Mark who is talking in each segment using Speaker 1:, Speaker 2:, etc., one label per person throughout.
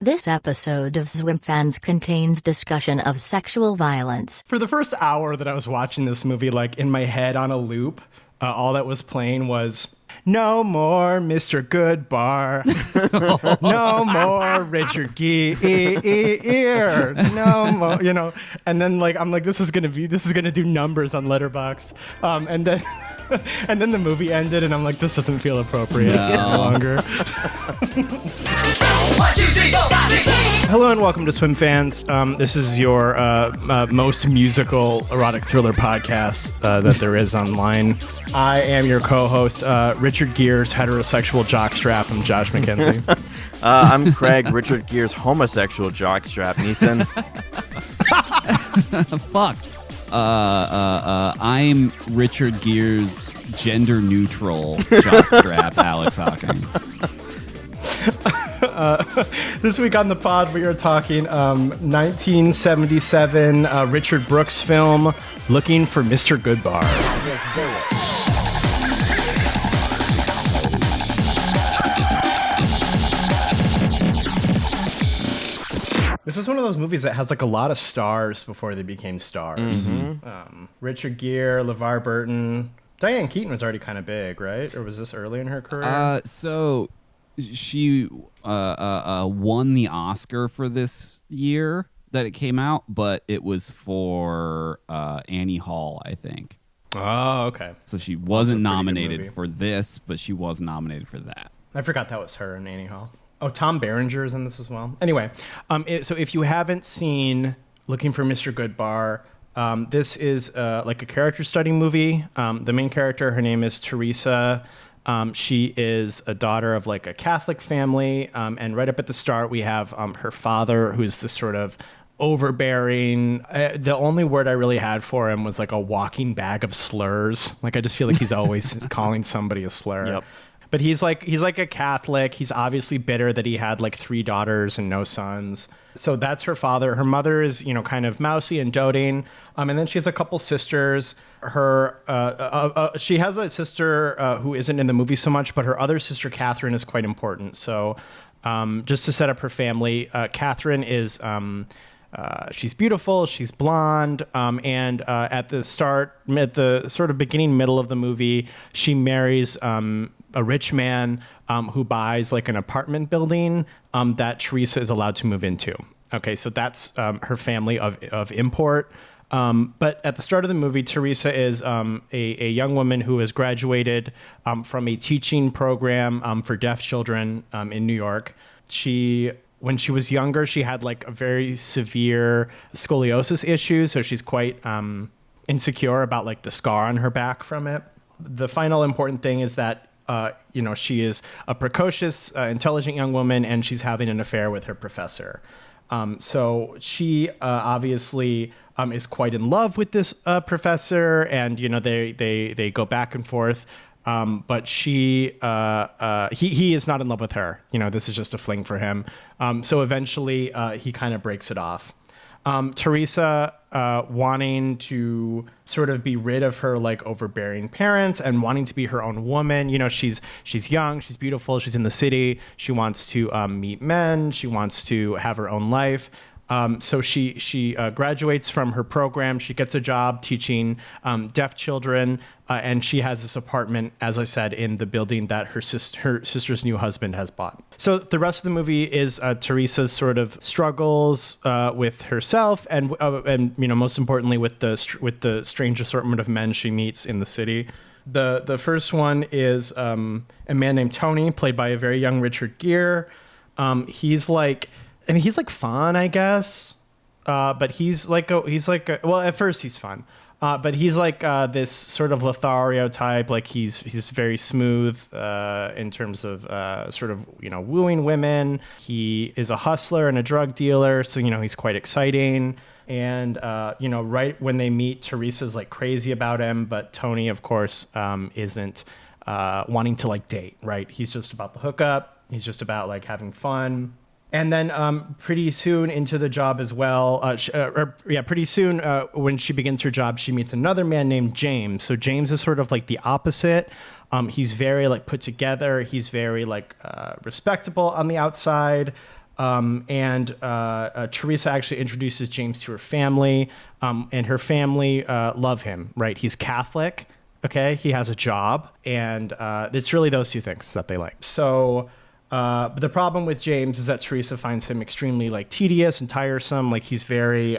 Speaker 1: This episode of Swim Fans contains discussion of sexual violence.
Speaker 2: For the first hour that I was watching this movie, like in my head on a loop, all that was playing was "No more Mr. Goodbar, no more Richard Gere, no more," And then I'm like, this is gonna do numbers on Letterboxd, and then and then the movie ended, and I'm like, this doesn't feel appropriate any longer. Hello and welcome to Swim Fans. This is your most musical erotic thriller podcast that there is online. I am your co-host, Richard Gere's heterosexual jockstrap. I'm Josh McKenzie.
Speaker 3: I'm Craig, Richard Gere's homosexual jockstrap. Neeson.
Speaker 4: Fuck. I'm Richard Gere's gender-neutral jockstrap, Alex Hawking.
Speaker 2: This week on the pod, we are talking 1977 Richard Brooks film, Looking for Mr. Goodbar.
Speaker 5: Just do it.
Speaker 2: This is one of those movies that has like a lot of stars before they became stars.
Speaker 3: Mm-hmm.
Speaker 2: Richard Gere, LeVar Burton. Diane Keaton was already kind of big, right? Or was this early in her career?
Speaker 4: So she won the Oscar for this year that it came out, but it was for Annie Hall, I think.
Speaker 2: Oh, okay.
Speaker 4: So she wasn't nominated for this, but she was nominated for that.
Speaker 2: I forgot that was her and Annie Hall. Oh, Tom Berenger is in this as well. Anyway, so if you haven't seen Looking for Mr. Goodbar, this is like a character study movie. The main character, her name is Teresa. She is a daughter of like a Catholic family. And right up at the start, we have her father, who's this sort of overbearing. The only word I really had for him was like a walking bag of slurs. Like, I just feel like he's always calling somebody a slur.
Speaker 3: Yep.
Speaker 2: But he's like a Catholic. He's obviously bitter that he had like 3 daughters and no sons. So that's her father. Her mother is, kind of mousy and doting. And then she has a couple sisters. She has a sister who isn't in the movie so much, but her other sister, Catherine, is quite important. So just to set up her family, Catherine is... she's beautiful, she's blonde, and at the sort of beginning, middle of the movie, she marries a rich man who buys like an apartment building that Teresa is allowed to move into. Okay, so that's her family of import. But at the start of the movie, Teresa is a young woman who has graduated from a teaching program for deaf children in New York. When she was younger, she had like a very severe scoliosis issue, so she's quite insecure about like the scar on her back from it. The final important thing is that she is a precocious, intelligent young woman, and she's having an affair with her professor. So she obviously is quite in love with this professor, and they go back and forth. But he is not in love with her. This is just a fling for him. So eventually he kind of breaks it off. Teresa, wanting to sort of be rid of her like overbearing parents and wanting to be her own woman. She's young, she's beautiful, she's in the city. She wants to meet men. She wants to have her own life. So she graduates from her program. She gets a job teaching deaf children, and she has this apartment, as I said, in the building that her sister's new husband has bought. So the rest of the movie is Teresa's sort of struggles with herself, and most importantly with the strange assortment of men she meets in the city. The first one is a man named Tony, played by a very young Richard Gere. He's like fun, I guess. But well, at first he's fun. But he's like this sort of Lothario type. Like he's very smooth in terms of sort of wooing women. He is a hustler and a drug dealer, so he's quite exciting. And right when they meet, Teresa's like crazy about him, but Tony, of course, isn't wanting to like date. Right? He's just about the hookup. He's just about like having fun. And then pretty soon into the job as well, pretty soon when she begins her job, she meets another man named James. So James is sort of like the opposite. He's very like put together. He's very like respectable on the outside. Teresa actually introduces James to her family, and her family love him, right? He's Catholic, okay? He has a job, and it's really those two things that they like. So but the problem with James is that Teresa finds him extremely like tedious and tiresome. Like he's very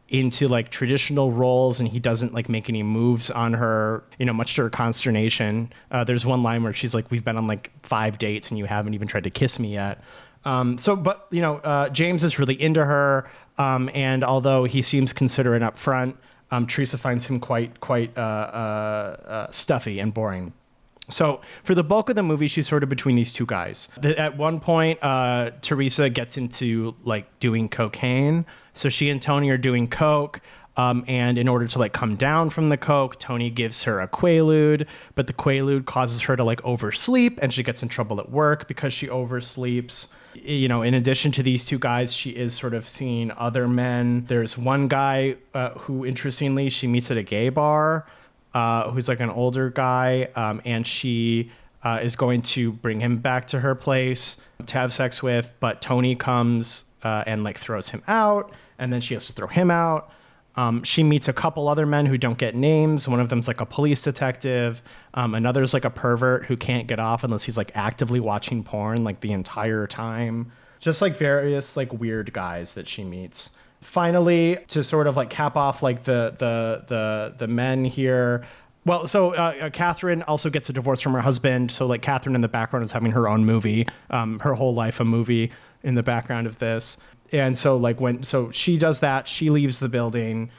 Speaker 2: into like traditional roles, and he doesn't like make any moves on her, much to her consternation. There's one line where she's like, we've been on like 5 dates and you haven't even tried to kiss me yet. James is really into her. And although he seems considerate up front, Teresa finds him quite stuffy and boring. So for the bulk of the movie, she's sort of between these two guys. At one point, Teresa gets into like doing cocaine. So she and Tony are doing coke. And in order to like come down from the coke, Tony gives her a Quaalude, but the Quaalude causes her to like oversleep, and she gets in trouble at work because she oversleeps. In addition to these two guys, she is sort of seeing other men. There's one guy who, interestingly, she meets at a gay bar, who's like an older guy, and she is going to bring him back to her place to have sex with, but Tony comes and like throws him out, and then she has to throw him out. She meets a couple other men who don't get names. One of them's like a police detective. Another's like a pervert who can't get off unless he's like actively watching porn like the entire time. Just like various like weird guys that she meets. Finally, to sort of like cap off like the men here. Well, so Catherine also gets a divorce from her husband. So like Catherine in the background is having her own movie, her whole life a movie in the background of this. And so like so she does that, she leaves the building.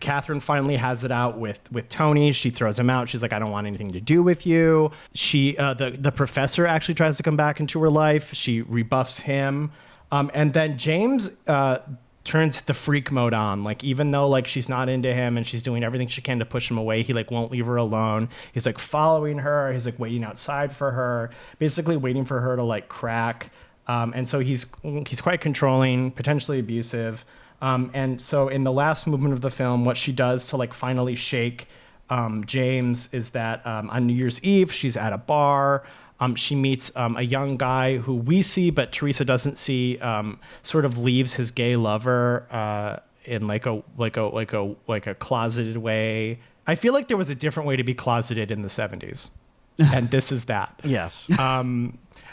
Speaker 2: Catherine finally has it out with Tony. She throws him out. She's like, I don't want anything to do with you. She the professor actually tries to come back into her life. She rebuffs him. And then James turns the freak mode on. Like, even though like she's not into him and she's doing everything she can to push him away, he like won't leave her alone. He's like following her. He's like waiting outside for her, basically waiting for her to like crack. And so he's quite controlling, potentially abusive. And so in the last movement of the film, what she does to like finally shake James is that on New Year's Eve, she's at a bar. She meets a young guy who we see, but Teresa doesn't see, sort of leaves his gay lover in like a closeted way. I feel like there was a different way to be closeted in the 70s. And this is that.
Speaker 3: Yes.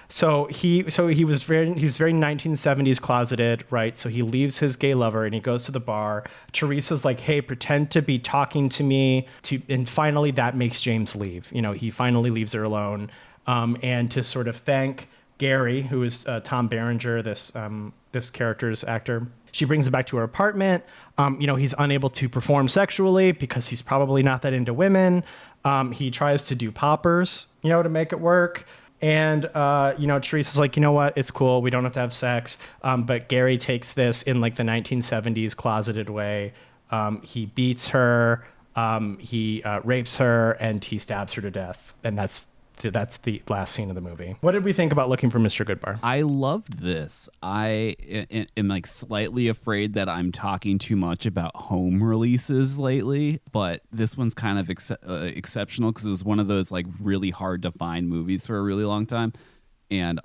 Speaker 2: So he's very 1970s closeted, right? So he leaves his gay lover and he goes to the bar. Teresa's like, hey, pretend to be talking to me. And finally that makes James leave. He finally leaves her alone. And to sort of thank Gary, who is Tom Berenger, this character's actor, she brings him back to her apartment. He's unable to perform sexually because he's probably not that into women. He tries to do poppers, to make it work. And, Teresa's like, you know what? It's cool. We don't have to have sex. But Gary takes this in like the 1970s closeted way. He beats her. He rapes her and he stabs her to death. And that's the last scene of the movie. What did we think about Looking for Mr. Goodbar?
Speaker 4: I loved this. I am like slightly afraid that I'm talking too much about home releases lately, but this one's kind of exceptional because it was one of those like really hard to find movies for a really long time. And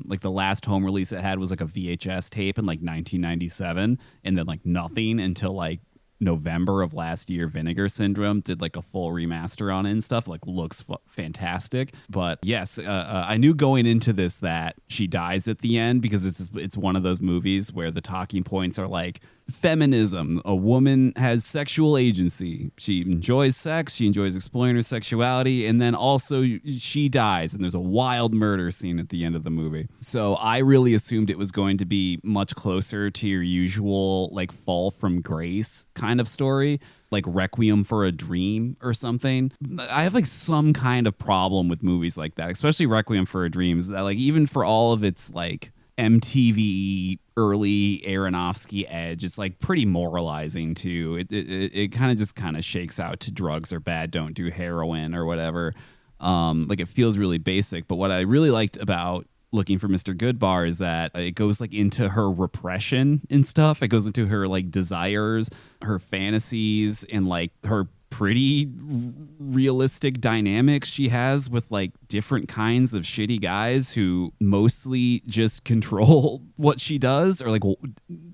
Speaker 4: like the last home release it had was like a VHS tape in like 1997, and then like nothing until like November of last year. Vinegar Syndrome did like a full remaster on it and stuff. Like looks fantastic. But yes, I knew going into this that she dies at the end because it's one of those movies where the talking points are like feminism. A woman has sexual agency. She enjoys sex. She enjoys exploring her sexuality. And then also she dies and there's a wild murder scene at the end of the movie. So I really assumed it was going to be much closer to your usual like fall from grace kind of story, like Requiem for a Dream or something. I have like some kind of problem with movies like that, especially Requiem for a Dream, is that like even for all of its like MTV early Aronofsky edge, it's like pretty moralizing too. It kind of just kind of shakes out to drugs are bad, don't do heroin or whatever. Like it feels really basic. But what I really liked about Looking for Mr. Goodbar is that it goes like into her repression and stuff. It goes into her like desires, her fantasies, and like her pretty realistic dynamics she has with like different kinds of shitty guys who mostly just control what she does or like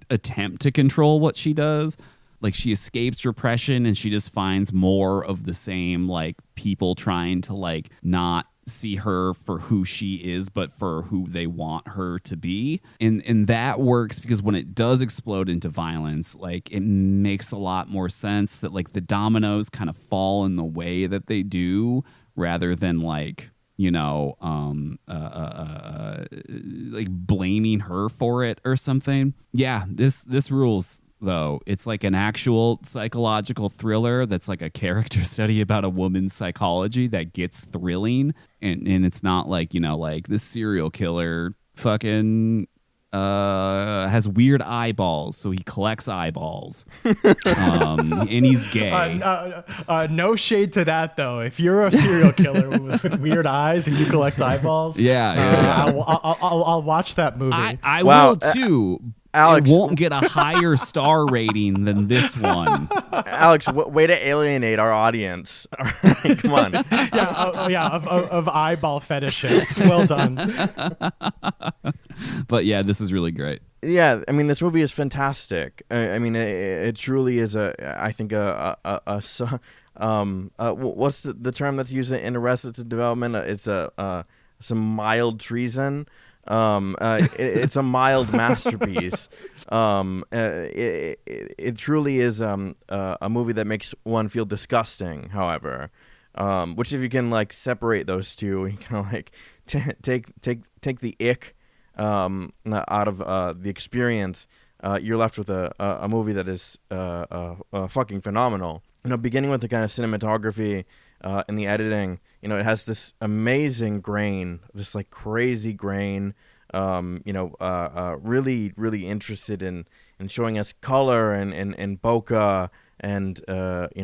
Speaker 4: attempt to control what she does. Like she escapes repression and she just finds more of the same, like people trying to like not see her for who she is, but for who they want her to be. And that works because when it does explode into violence, like it makes a lot more sense that like the dominoes kind of fall in the way that they do rather than like, you know, like blaming her for it or something. Yeah, this rules. Though it's like an actual psychological thriller that's like a character study about a woman's psychology that gets thrilling, and it's not like, you know, like this serial killer fucking has weird eyeballs, so he collects eyeballs, and he's gay.
Speaker 2: No shade to that though. If you're a serial killer with weird eyes and you collect eyeballs, I'll watch that movie.
Speaker 4: I will too.
Speaker 3: Alex,
Speaker 4: it won't get a higher star rating than this one.
Speaker 3: Alex, way to alienate our audience. Come on.
Speaker 2: Of eyeball fetishists. Well done.
Speaker 4: But yeah, this is really great.
Speaker 3: Yeah, I mean, this movie is fantastic. I mean, it truly is what's the term that's used in Arrested Development? It's some mild treason. It's a mild masterpiece. It truly is a movie that makes one feel disgusting. However, which if you can like separate those two, you can like take the ick out of the experience. You're left with a movie that is fucking phenomenal. You know, beginning with the kind of cinematography and the editing. You know, it has this amazing grain, this like crazy grain. Really, really interested in showing us color and bokeh and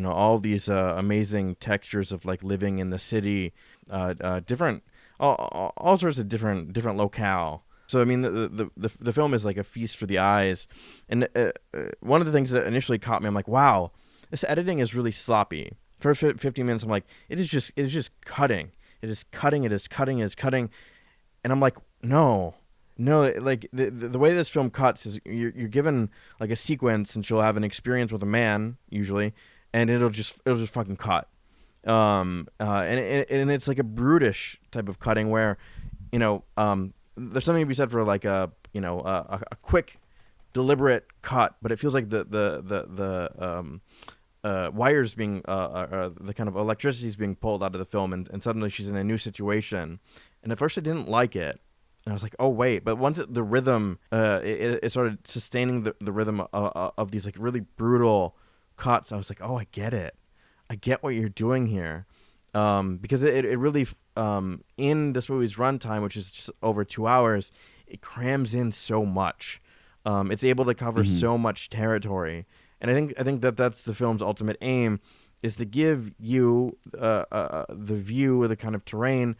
Speaker 3: all these amazing textures of like living in the city, different, all sorts of different locale. So I mean, the film is like a feast for the eyes. And one of the things that initially caught me, I'm like, wow, this editing is really sloppy. First 15 minutes, I'm like, it is just cutting. It is cutting. And I'm like, no, like the way this film cuts is you're given like a sequence, and she'll have an experience with a man usually, and it'll just fucking cut. And it's like a brutish type of cutting where, there's something to be said for like a quick, deliberate cut, but it feels like the wires being the kind of electricity is being pulled out of the film, and suddenly she's in a new situation. And at first I didn't like it, and I was like, oh wait. But once the rhythm it started sustaining the rhythm of these like really brutal cuts, I was like, oh, I get it. I get what you're doing here, because it really in this movie's runtime, which is just over 2 hours, it crams in so much. It's able to cover so much territory. And I think that's the film's ultimate aim, is to give you the view, the kind of terrain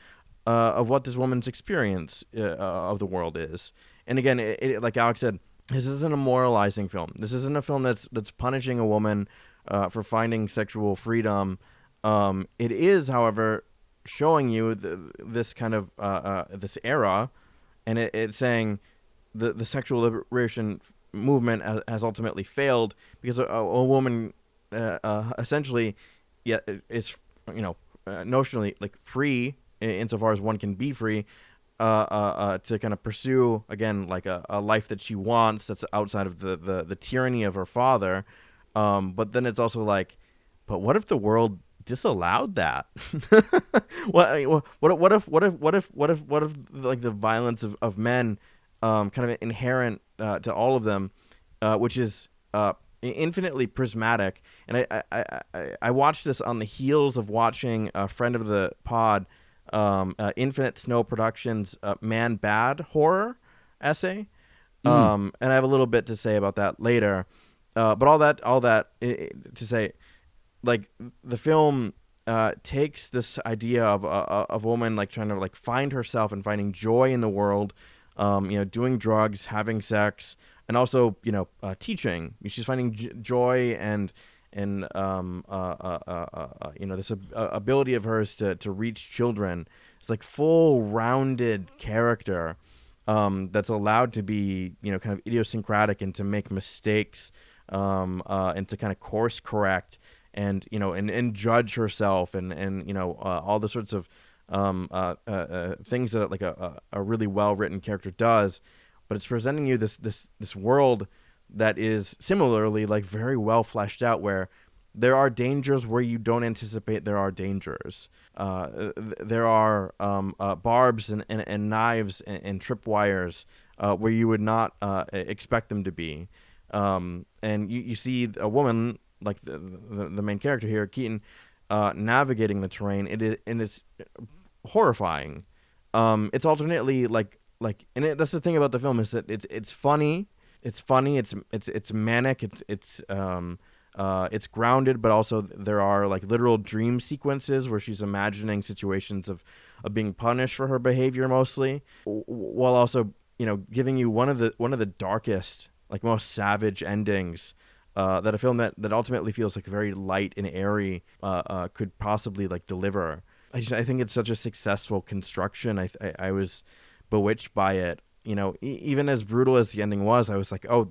Speaker 3: of what this woman's experience of the world is. And again, it, like Alex said, this isn't a moralizing film. This isn't a film that's punishing a woman for finding sexual freedom. It is, however, showing you this kind of this era, and it's saying the sexual liberation movement has ultimately failed because a woman essentially is notionally like free insofar as one can be free to kind of pursue again like a life that she wants that's outside of the tyranny of her father, but then it's also like, but what if the world disallowed that? what if like the violence of men kind of inherent to all of them, which is infinitely prismatic. And I watched this on the heels of watching a friend of the pod, Infinite Snow Productions, Man Bad horror essay. And I have a little bit to say about that later. But all that to say, like the film takes this idea of a woman like trying to like find herself and finding joy in the world, doing drugs, having sex, and also teaching. She's finding joy and this ability of hers to reach children. It's like full rounded character that's allowed to be, kind of idiosyncratic and to make mistakes, and to kind of course correct and, and judge herself and all the sorts of things that like a really well written character does. But it's presenting you this world that is similarly like very well fleshed out, where there are dangers where you don't anticipate there are dangers. There are barbs and knives and tripwires where you would not expect them to be. And you see a woman like the main character here, Keaton, navigating the terrain. It's horrifying. It's alternately that's the thing about the film, is that it's funny. It's manic. It's grounded, but also there are like literal dream sequences where she's imagining situations of being punished for her behavior, mostly, while also giving you one of the darkest, like most savage endings that a film that ultimately feels like very light and airy could possibly like deliver. I think it's such a successful construction. I was bewitched by it. Even as brutal as the ending was, I was like, oh,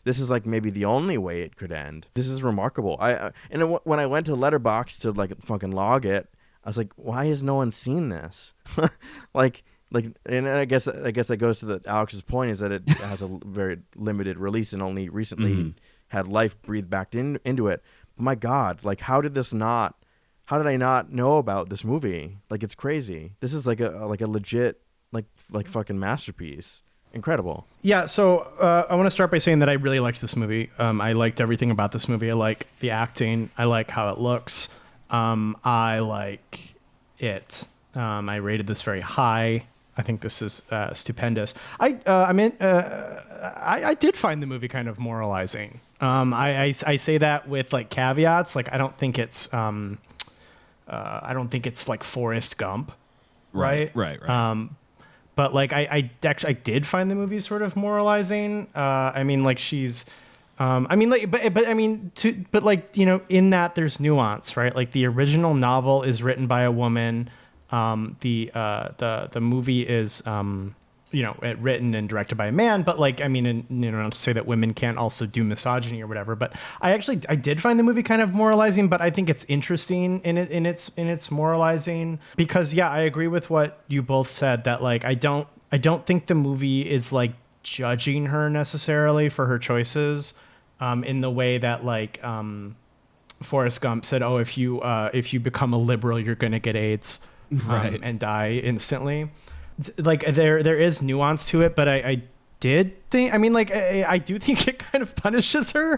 Speaker 3: this is like maybe the only way it could end. This is remarkable. When I went to Letterboxd to like fucking log it, I was like, why has no one seen this? And I guess that goes to Alex's point, is that it has a very limited release and only recently had life breathed back into it. But my God, like how did I not know about this movie? Like, it's crazy. This is like a legit like fucking masterpiece. Incredible.
Speaker 2: Yeah, so I want to start by saying that I really liked this movie. I liked everything about this movie. I like the acting. I like how it looks. I like it. I rated this very high. I think this is stupendous. I did find the movie kind of moralizing. I say that with like caveats. Like, I don't think it's like Forrest Gump, right?
Speaker 4: Right.
Speaker 2: But like I did find the movie sort of moralizing. I mean, like she's, in that there's nuance, right? Like the original novel is written by a woman. The movie is written and directed by a man. But like, I mean, not to say that women can't also do misogyny or whatever. But I did find the movie kind of moralizing. But I think it's interesting in its moralizing, because yeah, I agree with what you both said, that like I don't think the movie is like judging her necessarily for her choices, in the way that like Forrest Gump said, oh, if you become a liberal, you're gonna get AIDS. Right. And die instantly. Like there is nuance to it, but I did think, I mean, like I do think it kind of punishes her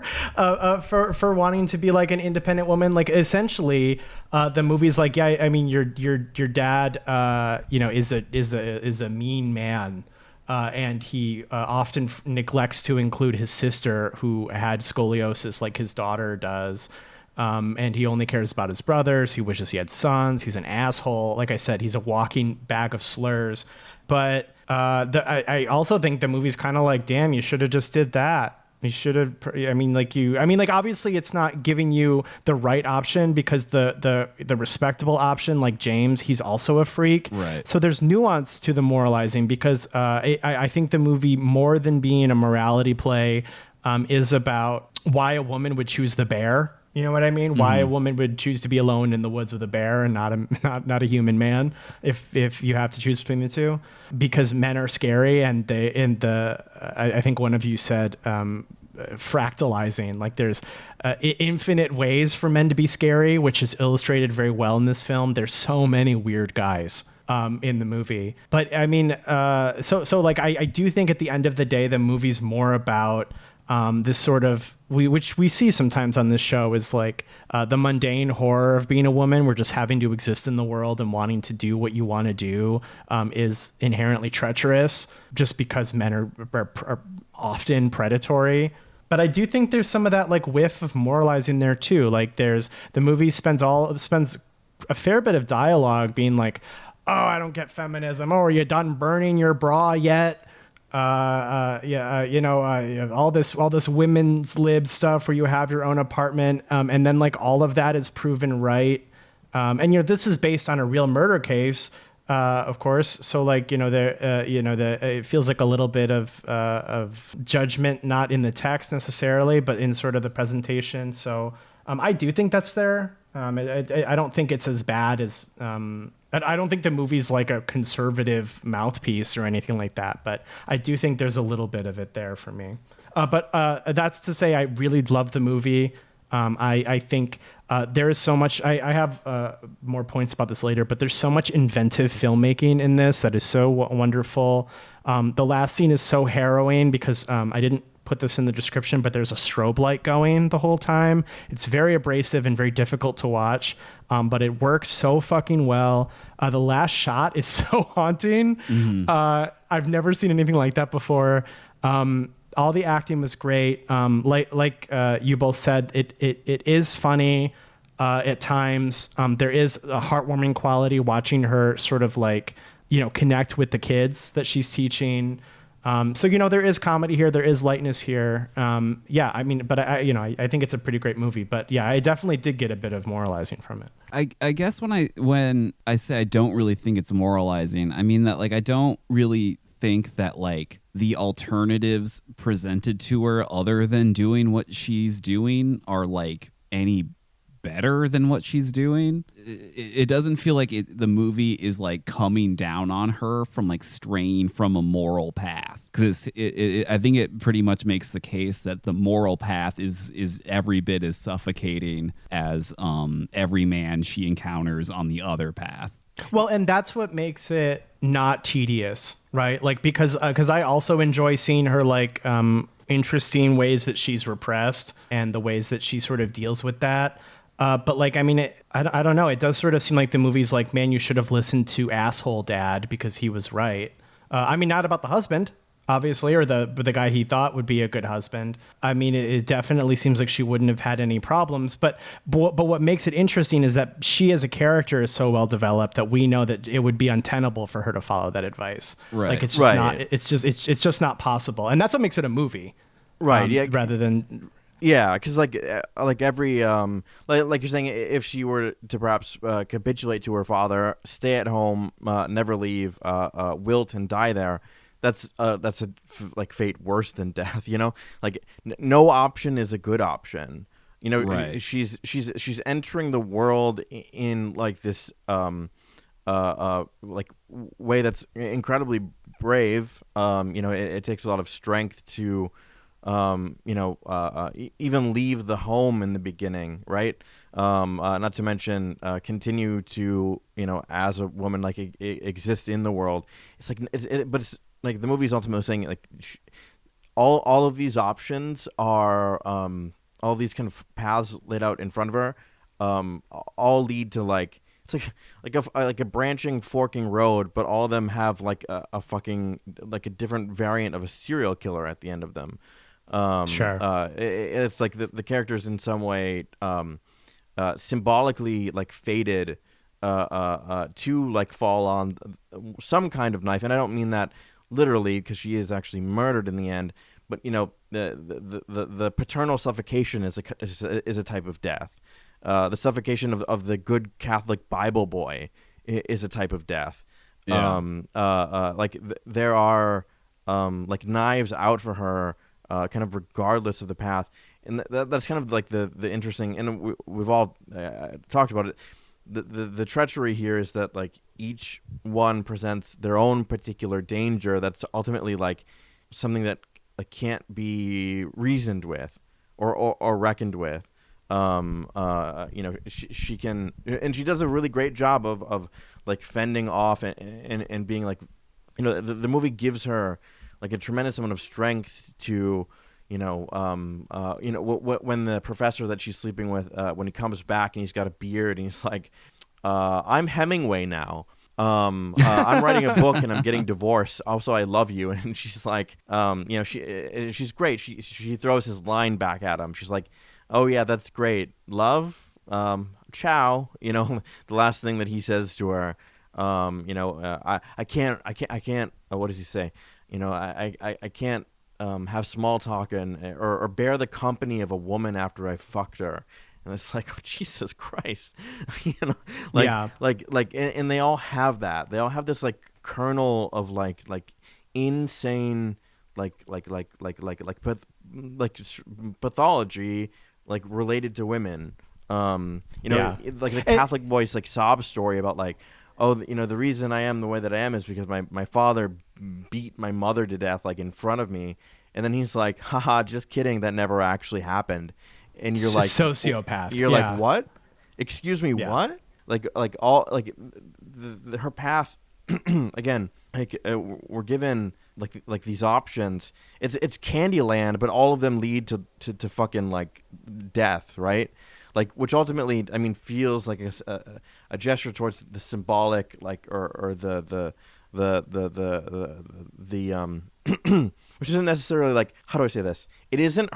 Speaker 2: for wanting to be like an independent woman. Like essentially, the movie's like, yeah, I mean, your dad, is a mean man. And he often neglects to include his sister, who had scoliosis like his daughter does. And he only cares about his brothers. He wishes he had sons. He's an asshole. Like I said, he's a walking bag of slurs. But I also think the movie's kind of like, damn, you should have just did that. You should have. Obviously, it's not giving you the right option, because the respectable option, like James, he's also a freak.
Speaker 4: Right.
Speaker 2: So there's nuance to the moralizing, because I think the movie, more than being a morality play, is about why a woman would choose the bear. You know what I mean? Why a woman would choose to be alone in the woods with a bear and not a human man, if you have to choose between the two, because men are scary, and I think one of you said fractalizing, like there's infinite ways for men to be scary, which is illustrated very well in this film. There's so many weird guys in the movie, but I mean, so like I do think at the end of the day, the movie's more about this sort of, which we see sometimes on this show, is like the mundane horror of being a woman. We're just having to exist in the world, and wanting to do what you want to do is inherently treacherous, just because men are often predatory. But I do think there's some of that like whiff of moralizing there too. Like the movie spends a fair bit of dialogue being like, oh, I don't get feminism. Oh, are you done burning your bra yet? all this women's lib stuff where you have your own apartment, and then like all of that is proven right, and this is based on a real murder case, of course. So like it feels like a little bit of judgment, not in the text necessarily, but in sort of the presentation. So I do think that's there. I don't think it's as bad as. I don't think the movie's like a conservative mouthpiece or anything like that, but I do think there's a little bit of it there for me. But that's to say, I really love the movie. I think there is so much. I have more points about this later, but there's so much inventive filmmaking in this that is so wonderful. The last scene is so harrowing because I didn't put this in the description, but there's a strobe light going the whole time. It's very abrasive and very difficult to watch, but it works so fucking well. The last shot is so haunting. Mm-hmm. I've never seen anything like that before. All the acting was great. Like you both said, it is funny at times. There is a heartwarming quality watching her sort of like, connect with the kids that she's teaching. So there is comedy here, there is lightness here. But I think it's a pretty great movie. But yeah, I definitely did get a bit of moralizing from it.
Speaker 4: I guess when I say I don't really think it's moralizing, I mean that like I don't really think that like the alternatives presented to her other than doing what she's doing are like any better than what she's doing. It doesn't feel like the movie is like coming down on her from like straying from a moral path, because I think it pretty much makes the case that the moral path is every bit as suffocating as every man she encounters on the other path.
Speaker 2: Well, and that's what makes it not tedious, right? Like because I also enjoy seeing her like interesting ways that she's repressed and the ways that she sort of deals with that. But like, I mean, I don't know. It does sort of seem like the movie's like, man, you should have listened to asshole dad because he was right. I mean, not about the husband, obviously, or the guy he thought would be a good husband. I mean, it definitely seems like she wouldn't have had any problems. But what makes it interesting is that she as a character is so well developed that we know that it would be untenable for her to follow that advice.
Speaker 4: Right.
Speaker 2: Like it's just not. It's just not possible. And that's what makes it a movie.
Speaker 3: Right. Yeah.
Speaker 2: Rather than.
Speaker 3: Yeah, because like every like you're saying, if she were to perhaps capitulate to her father, stay at home, never leave, wilt and die there, that's like fate worse than death. Like no option is a good option.
Speaker 4: Right.
Speaker 3: She's entering the world in like this like way that's incredibly brave. It takes a lot of strength to. Even leave the home in the beginning, right? Not to mention continue to, as a woman, like exist in the world. It's like, but it's like the movie's ultimately saying like all of these options are all these kind of paths laid out in front of her, all lead to like. It's like a branching, forking road, but all of them have like a fucking like a different variant of a serial killer at the end of them.
Speaker 2: Sure.
Speaker 3: It's like the characters in some way symbolically like fated to like fall on some kind of knife, and I don't mean that literally because she is actually murdered in the end. But the paternal suffocation is a type of death. The suffocation of the good Catholic Bible boy is a type of death.
Speaker 4: Yeah.
Speaker 3: There are like knives out for her. Kind of regardless of the path, and that's kind of like the interesting, and we've all talked about it. The treachery here is that like each one presents their own particular danger that's ultimately like something that like can't be reasoned with or reckoned with. She can, and she does a really great job of like fending off and being like, the movie gives her like a tremendous amount of strength to, when the professor that she's sleeping with, when he comes back and he's got a beard and he's like, I'm Hemingway now. I'm writing a book and I'm getting divorced. Also, I love you. And she's like, she's great. She throws his line back at him. She's like, oh yeah, that's great. Love, ciao. The last thing that he says to her, I can't. What does he say? I can't have small talk or bear the company of a woman after I fucked her. And it's like, oh, Jesus Christ,
Speaker 2: Yeah.
Speaker 3: and they all have that. They all have this like kernel of like insane, pathology, like related to women.
Speaker 2: Yeah.
Speaker 3: Like the Catholic boy's like sob story about like, oh, the reason I am the way that I am is because my father beat my mother to death like in front of me, and then he's like, haha, just kidding, that never actually happened. And you're like
Speaker 2: sociopath.
Speaker 3: You're like, what? Excuse me,
Speaker 2: Yeah.
Speaker 3: what? All her path again. We're given like these options. It's Candyland, but all of them lead to fucking like death, right? Like, which ultimately, I mean, feels like a gesture towards the symbolic, like, or the which isn't necessarily like, how do I say this? It doesn't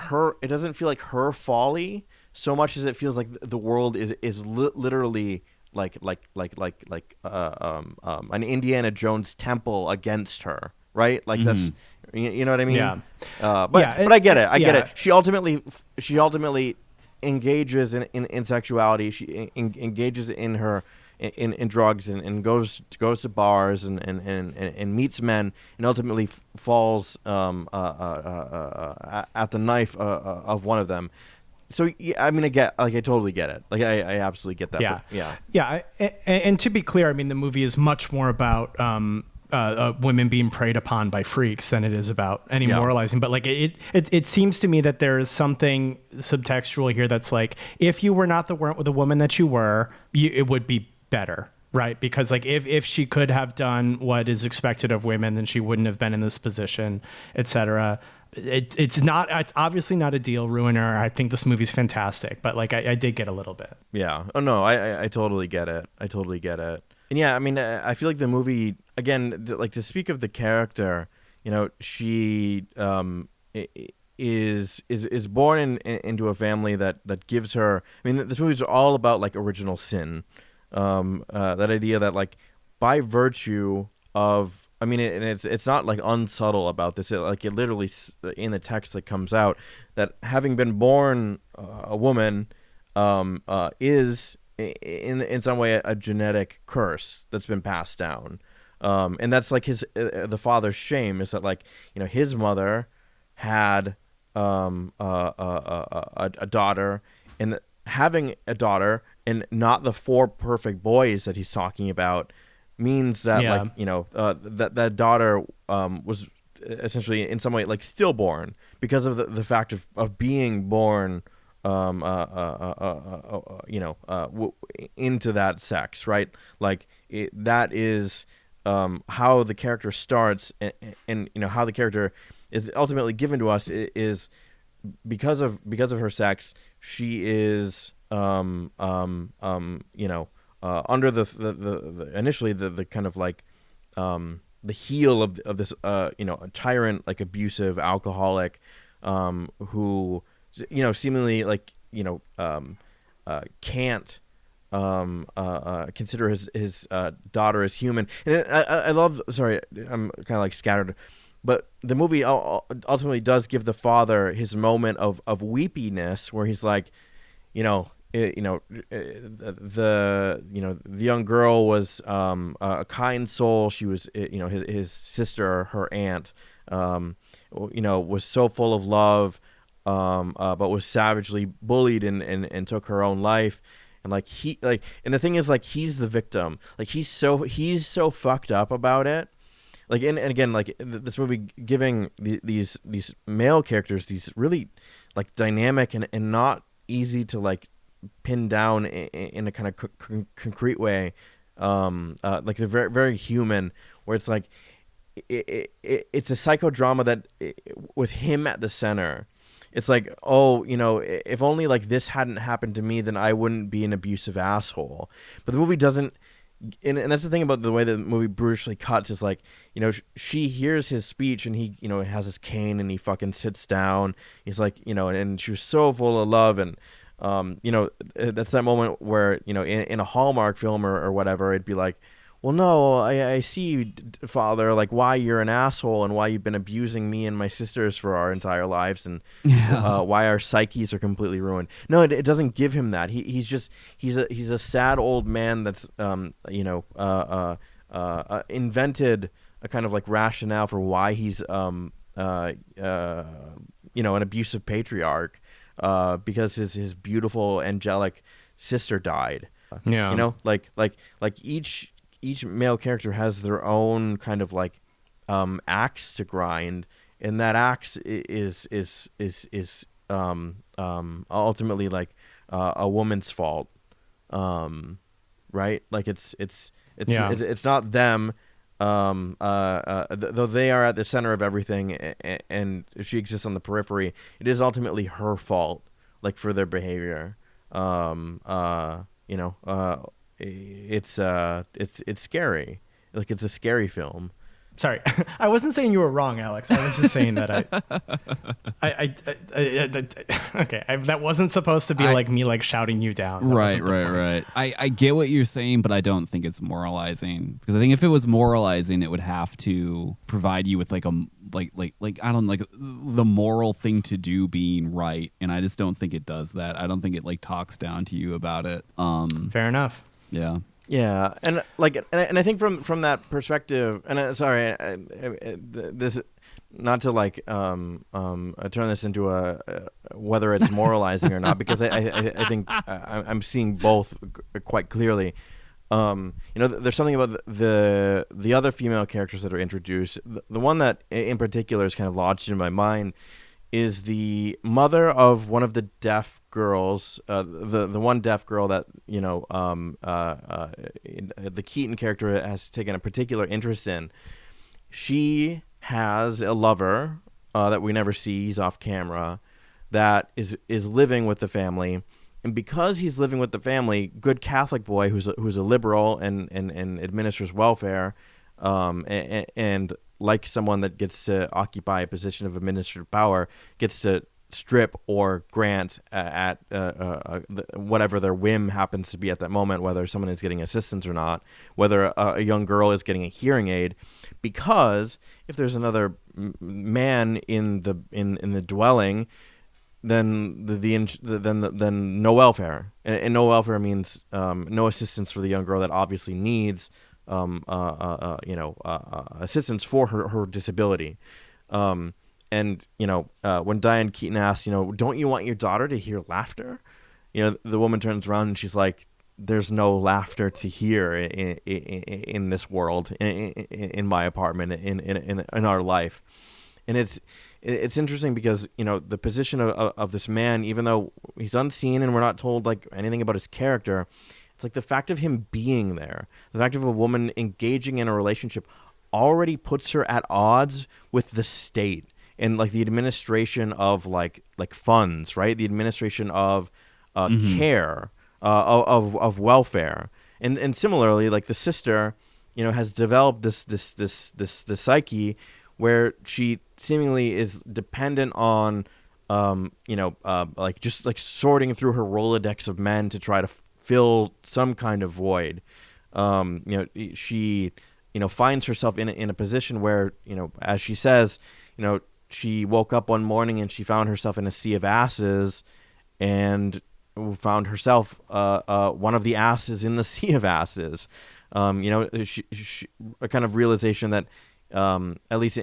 Speaker 3: feel like her folly so much as it feels like the world is literally like an Indiana Jones temple against her, right? Like that's, you know what I mean?
Speaker 2: Yeah.
Speaker 3: But I get it. I get
Speaker 2: yeah.
Speaker 3: it. She ultimately engages in sexuality. She engages in her in drugs and goes to bars and meets men and ultimately falls at the knife of one of them. So yeah, I mean, I totally get it. Like I absolutely get that.
Speaker 2: Yeah.
Speaker 3: Yeah.
Speaker 2: Yeah. And to be clear, I mean, the movie is much more about women being preyed upon by freaks than it is about any moralizing. But like it seems to me that there is something subtextual here that's like, if you were not the woman that you were, it would be better. Right. Because like if she could have done what is expected of women, then she wouldn't have been in this position, etc. It's obviously not a deal ruiner. I think this movie's fantastic, but like I did get a little bit.
Speaker 3: Yeah. Oh no, I totally get it. I totally get it. And yeah, I mean, I feel like the movie, again, like to speak of the character, she is born into a family that gives her. I mean, this movie's all about like original sin. That idea that like by virtue of, I mean, it's not like unsubtle about this. It literally in the text that comes out that having been born a woman is in some way a genetic curse that's been passed down, and that's like the father's shame is that like his mother had a daughter, and having a daughter and not the 4 perfect boys that he's talking about means that that daughter was essentially in some way like stillborn because of the fact of being born into that sex, right? Like that is how the character starts, and how the character is ultimately given to us is because of her sex. She is under the initially the kind of like the heel of this a tyrant, like abusive alcoholic, who seemingly like can't consider his daughter as human. And I love, sorry, I'm kind of like scattered, but the movie ultimately does give the father his moment of weepiness where he's like, the young girl was a kind soul. She was, his sister, her aunt, was so full of love, but was savagely bullied and took her own life. And and the thing is, like, he's the victim. Like he's so fucked up about it. Like, and again, like this movie giving these male characters these really like dynamic and not easy to like pin down in a kind of concrete way, like they're very, very human, where it's like it's a psychodrama that with him at the center. It's like, oh, if only like this hadn't happened to me, then I wouldn't be an abusive asshole. But the movie doesn't, and that's the thing about the way the movie brutally cuts is like, she hears his speech and he, has his cane and he fucking sits down. He's like, and she was so full of love. And, that's that moment where, in a Hallmark film or whatever, it'd be like, well, no, I see, Father, like why you're an asshole and why you've been abusing me and my sisters for our entire lives, and why our psyches are completely ruined. No, it doesn't give him that. He's a sad old man that's invented a kind of like rationale for why he's an abusive patriarch, because his beautiful angelic sister died.
Speaker 2: Yeah.
Speaker 3: Like each male character has their own kind of like axe to grind, and that axe is ultimately like a woman's fault, right? Like it's not them, though they are at the center of everything, and she exists on the periphery. It is ultimately her fault, like for their behavior. It's scary. Like it's a scary film.
Speaker 2: Sorry, I wasn't saying you were wrong, Alex. I was just saying that that wasn't supposed to be like me like shouting you down. That
Speaker 4: Right. I get what you're saying, but I don't think it's moralizing, because I think if it was moralizing, it would have to provide you with like the moral thing to do being right, and I just don't think it does that. I don't think it like talks down to you about it.
Speaker 2: Fair enough.
Speaker 4: Yeah.
Speaker 3: Yeah, and I think from that perspective, and this, not to like turn this into a whether it's moralizing or not, because I think I'm seeing both quite clearly. There's something about the other female characters that are introduced. The one that in particular is kind of lodged in my mind is the mother of one of the deaf girls, the one deaf girl that the Keaton character has taken a particular interest in. She has a lover that we never see. He's off camera, that is living with the family, and because he's living with the family, good Catholic boy who's a liberal and administers welfare, and like someone that gets to occupy a position of administrative power, gets to strip or grant at whatever their whim happens to be at that moment, whether someone is getting assistance or not, whether a young girl is getting a hearing aid, because if there's another man in the dwelling, then then no welfare, and no welfare means no assistance for the young girl that obviously needs assistance for her disability. And when Diane Keaton asks, don't you want your daughter to hear laughter? The woman turns around and she's like, there's no laughter to hear in this world, in my apartment, in our life. And it's interesting because the position of this man, even though he's unseen and we're not told like anything about his character, it's like the fact of him being there, the fact of a woman engaging in a relationship, already puts her at odds with the state and like the administration of like funds, right? The administration of care, of welfare, and similarly, like the sister, has developed this psyche where she seemingly is dependent on, like just like sorting through her Rolodex of men to try to fill some kind of void. She finds herself in a position where, as she says, she woke up one morning and she found herself in a sea of asses, and found herself one of the asses in the sea of asses. She, a kind of realization that, at least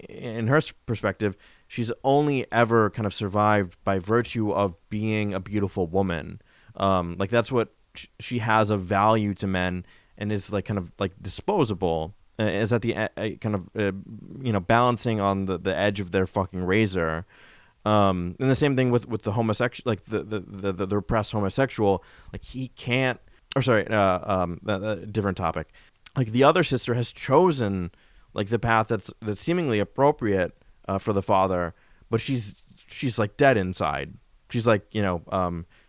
Speaker 3: in her perspective, she's only ever kind of survived by virtue of being a beautiful woman. Like that's what she has of value to men, and is like kind of like disposable. Is at the kind of balancing on the edge of their fucking razor. And the same thing with the homosexual, like the repressed homosexual. Like he can't. Or sorry, different topic. Like the other sister has chosen like the path that's seemingly appropriate for the father, but she's like dead inside. She's like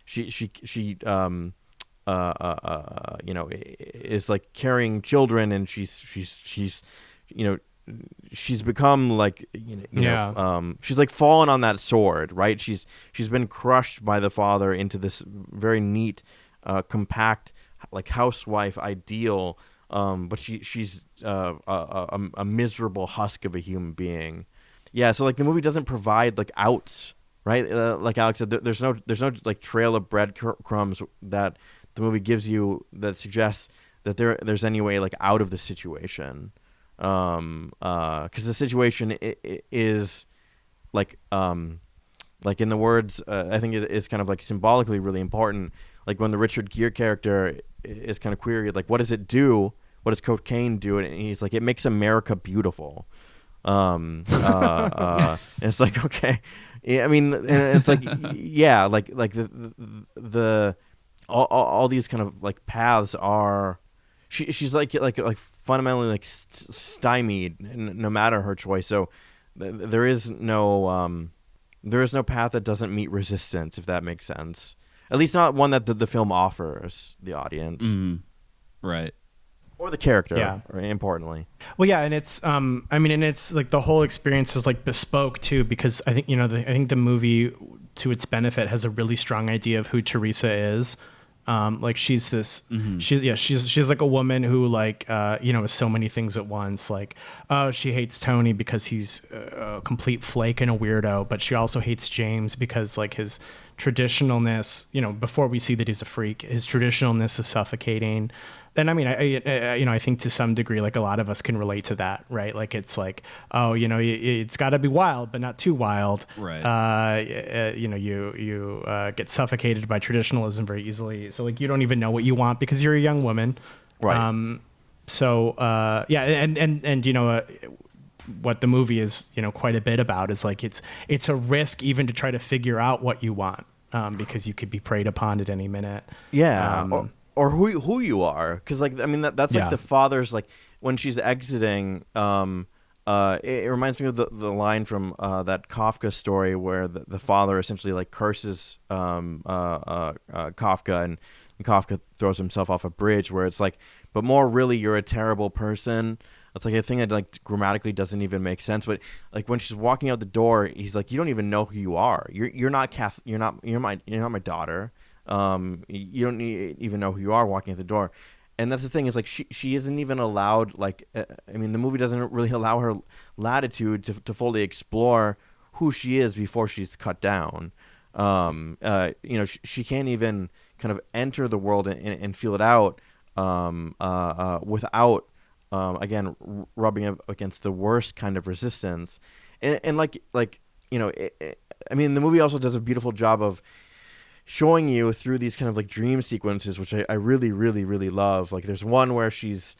Speaker 3: she is like carrying children, and she's become like she's like fallen on that sword, right? She's been crushed by the father into this very neat, compact, like housewife ideal, but she's a miserable husk of a human being. Yeah, so like the movie doesn't provide like outs, right? Like Alex said, there's no like trail of breadcrumbs that the movie gives you that suggests that there's any way like out of the situation, because the situation is like in the words I think is kind of like symbolically really important. Like when the Richard Gere character is kind of queried, like what does it do? What does cocaine do? And he's like, it makes America beautiful. And it's like, okay, yeah, I mean, and it's like, yeah, like the all these kind of like paths are, she's like fundamentally like stymied no matter her choice. So there is no path that doesn't meet resistance, if that makes sense. At least not one that the film offers the audience.
Speaker 4: Right.
Speaker 3: Or the character,
Speaker 2: Yeah.
Speaker 3: Importantly.
Speaker 2: Well, yeah, and it's and it's like the whole experience is like bespoke too, because I think I think the movie, to its benefit, has a really strong idea of who Teresa is. Like she's this, she's like a woman who like is so many things at once. Like, oh, she hates Tony because he's a complete flake and a weirdo, but she also hates James because like his traditionalness, before we see that he's a freak, his traditionalness is suffocating. And I mean, I think to some degree, like a lot of us can relate to that, right? Like it's like, oh, it's got to be wild, but not too wild,
Speaker 4: right?
Speaker 2: You get suffocated by traditionalism very easily. So like you don't even know what you want because you're a young woman,
Speaker 3: right?
Speaker 2: What the movie is, quite a bit about is like it's a risk even to try to figure out what you want, because you could be preyed upon at any minute.
Speaker 3: Yeah. Or who you are, because like I mean that's like the father's, like when she's exiting, it reminds me of the line from that Kafka story where the father essentially like curses Kafka, and Kafka throws himself off a bridge, where it's like, but more really you're a terrible person. It's like a thing that like grammatically doesn't even make sense, but like when she's walking out the door, he's like, you don't even know who you are. You're not you're not my daughter. You don't even know who you are walking at the door. And that's the thing, is like she isn't even allowed, like I mean the movie doesn't really allow her latitude to fully explore who she is before she's cut down. She can't even kind of enter the world and feel it out without again rubbing up against the worst kind of resistance. And I mean the movie also does a beautiful job of showing you through these kind of like dream sequences, which I really, really, really love. Like there's one where she's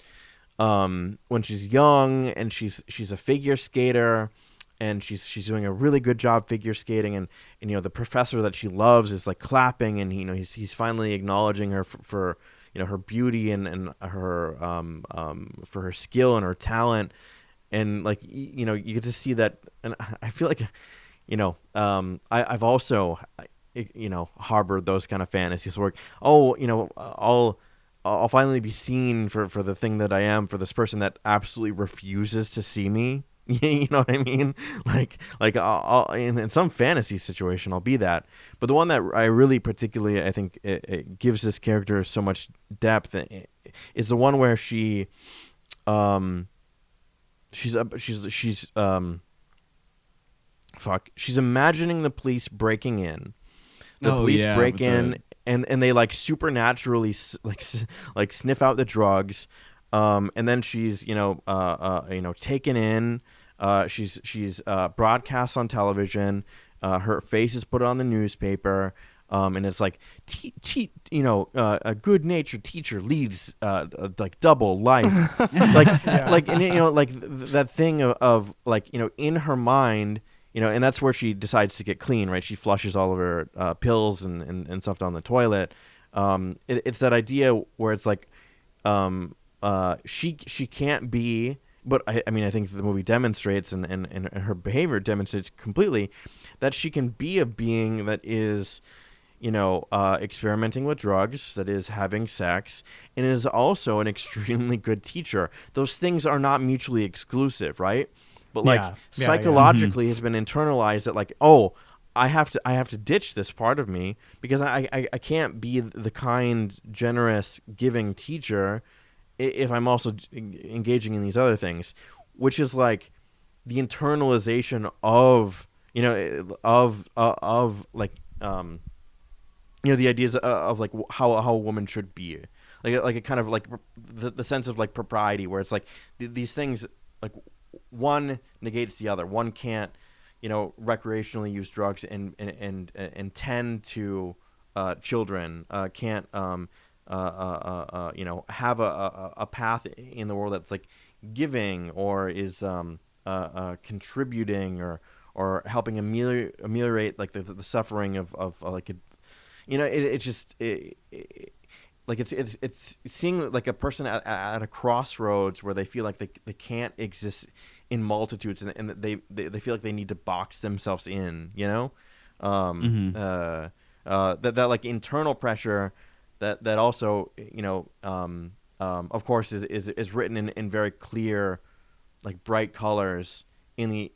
Speaker 3: when she's young and she's a figure skater, and she's doing a really good job figure skating, and the professor that she loves is like clapping, and he's finally acknowledging her for her beauty and her for her skill and her talent, and like you get to see that. And I feel like I've also harbored those kind of fantasies where, I'll finally be seen for the thing that I am, for this person that absolutely refuses to see me. You know what I mean? Like I'll in some fantasy situation I'll be that. But the one that I really particularly, I think it gives this character so much depth is the one where she's imagining the police breaking in. The police break in and they like supernaturally sniff out the drugs, and then she's taken in. She's broadcast on television. Her face is put on the newspaper, and it's like a good-natured teacher leads like double life, that thing of in her mind. And that's where she decides to get clean, right? She flushes all of her pills and stuff down the toilet. It's that idea where it's like she can't be, but I mean I think the movie demonstrates and her behavior demonstrates completely that she can be a being that is experimenting with drugs, that is having sex, and is also an extremely good teacher. Those things are not mutually exclusive, right? But psychologically has been internalized that like, oh, I have to ditch this part of me because I can't be the kind, generous, giving teacher if I'm also engaging in these other things, which is like the internalization of like the ideas of like how a woman should be, like a kind of like the sense of like propriety, where it's like these things, like one negates the other. One can't recreationally use drugs and tend to children, can't have a path in the world that's like giving, or is contributing, or helping ameliorate like the suffering of like it's seeing like a person at a crossroads where they feel like they can't exist in multitudes, and they feel like they need to box themselves in, that like internal pressure that also of course is written in very clear, like bright colors in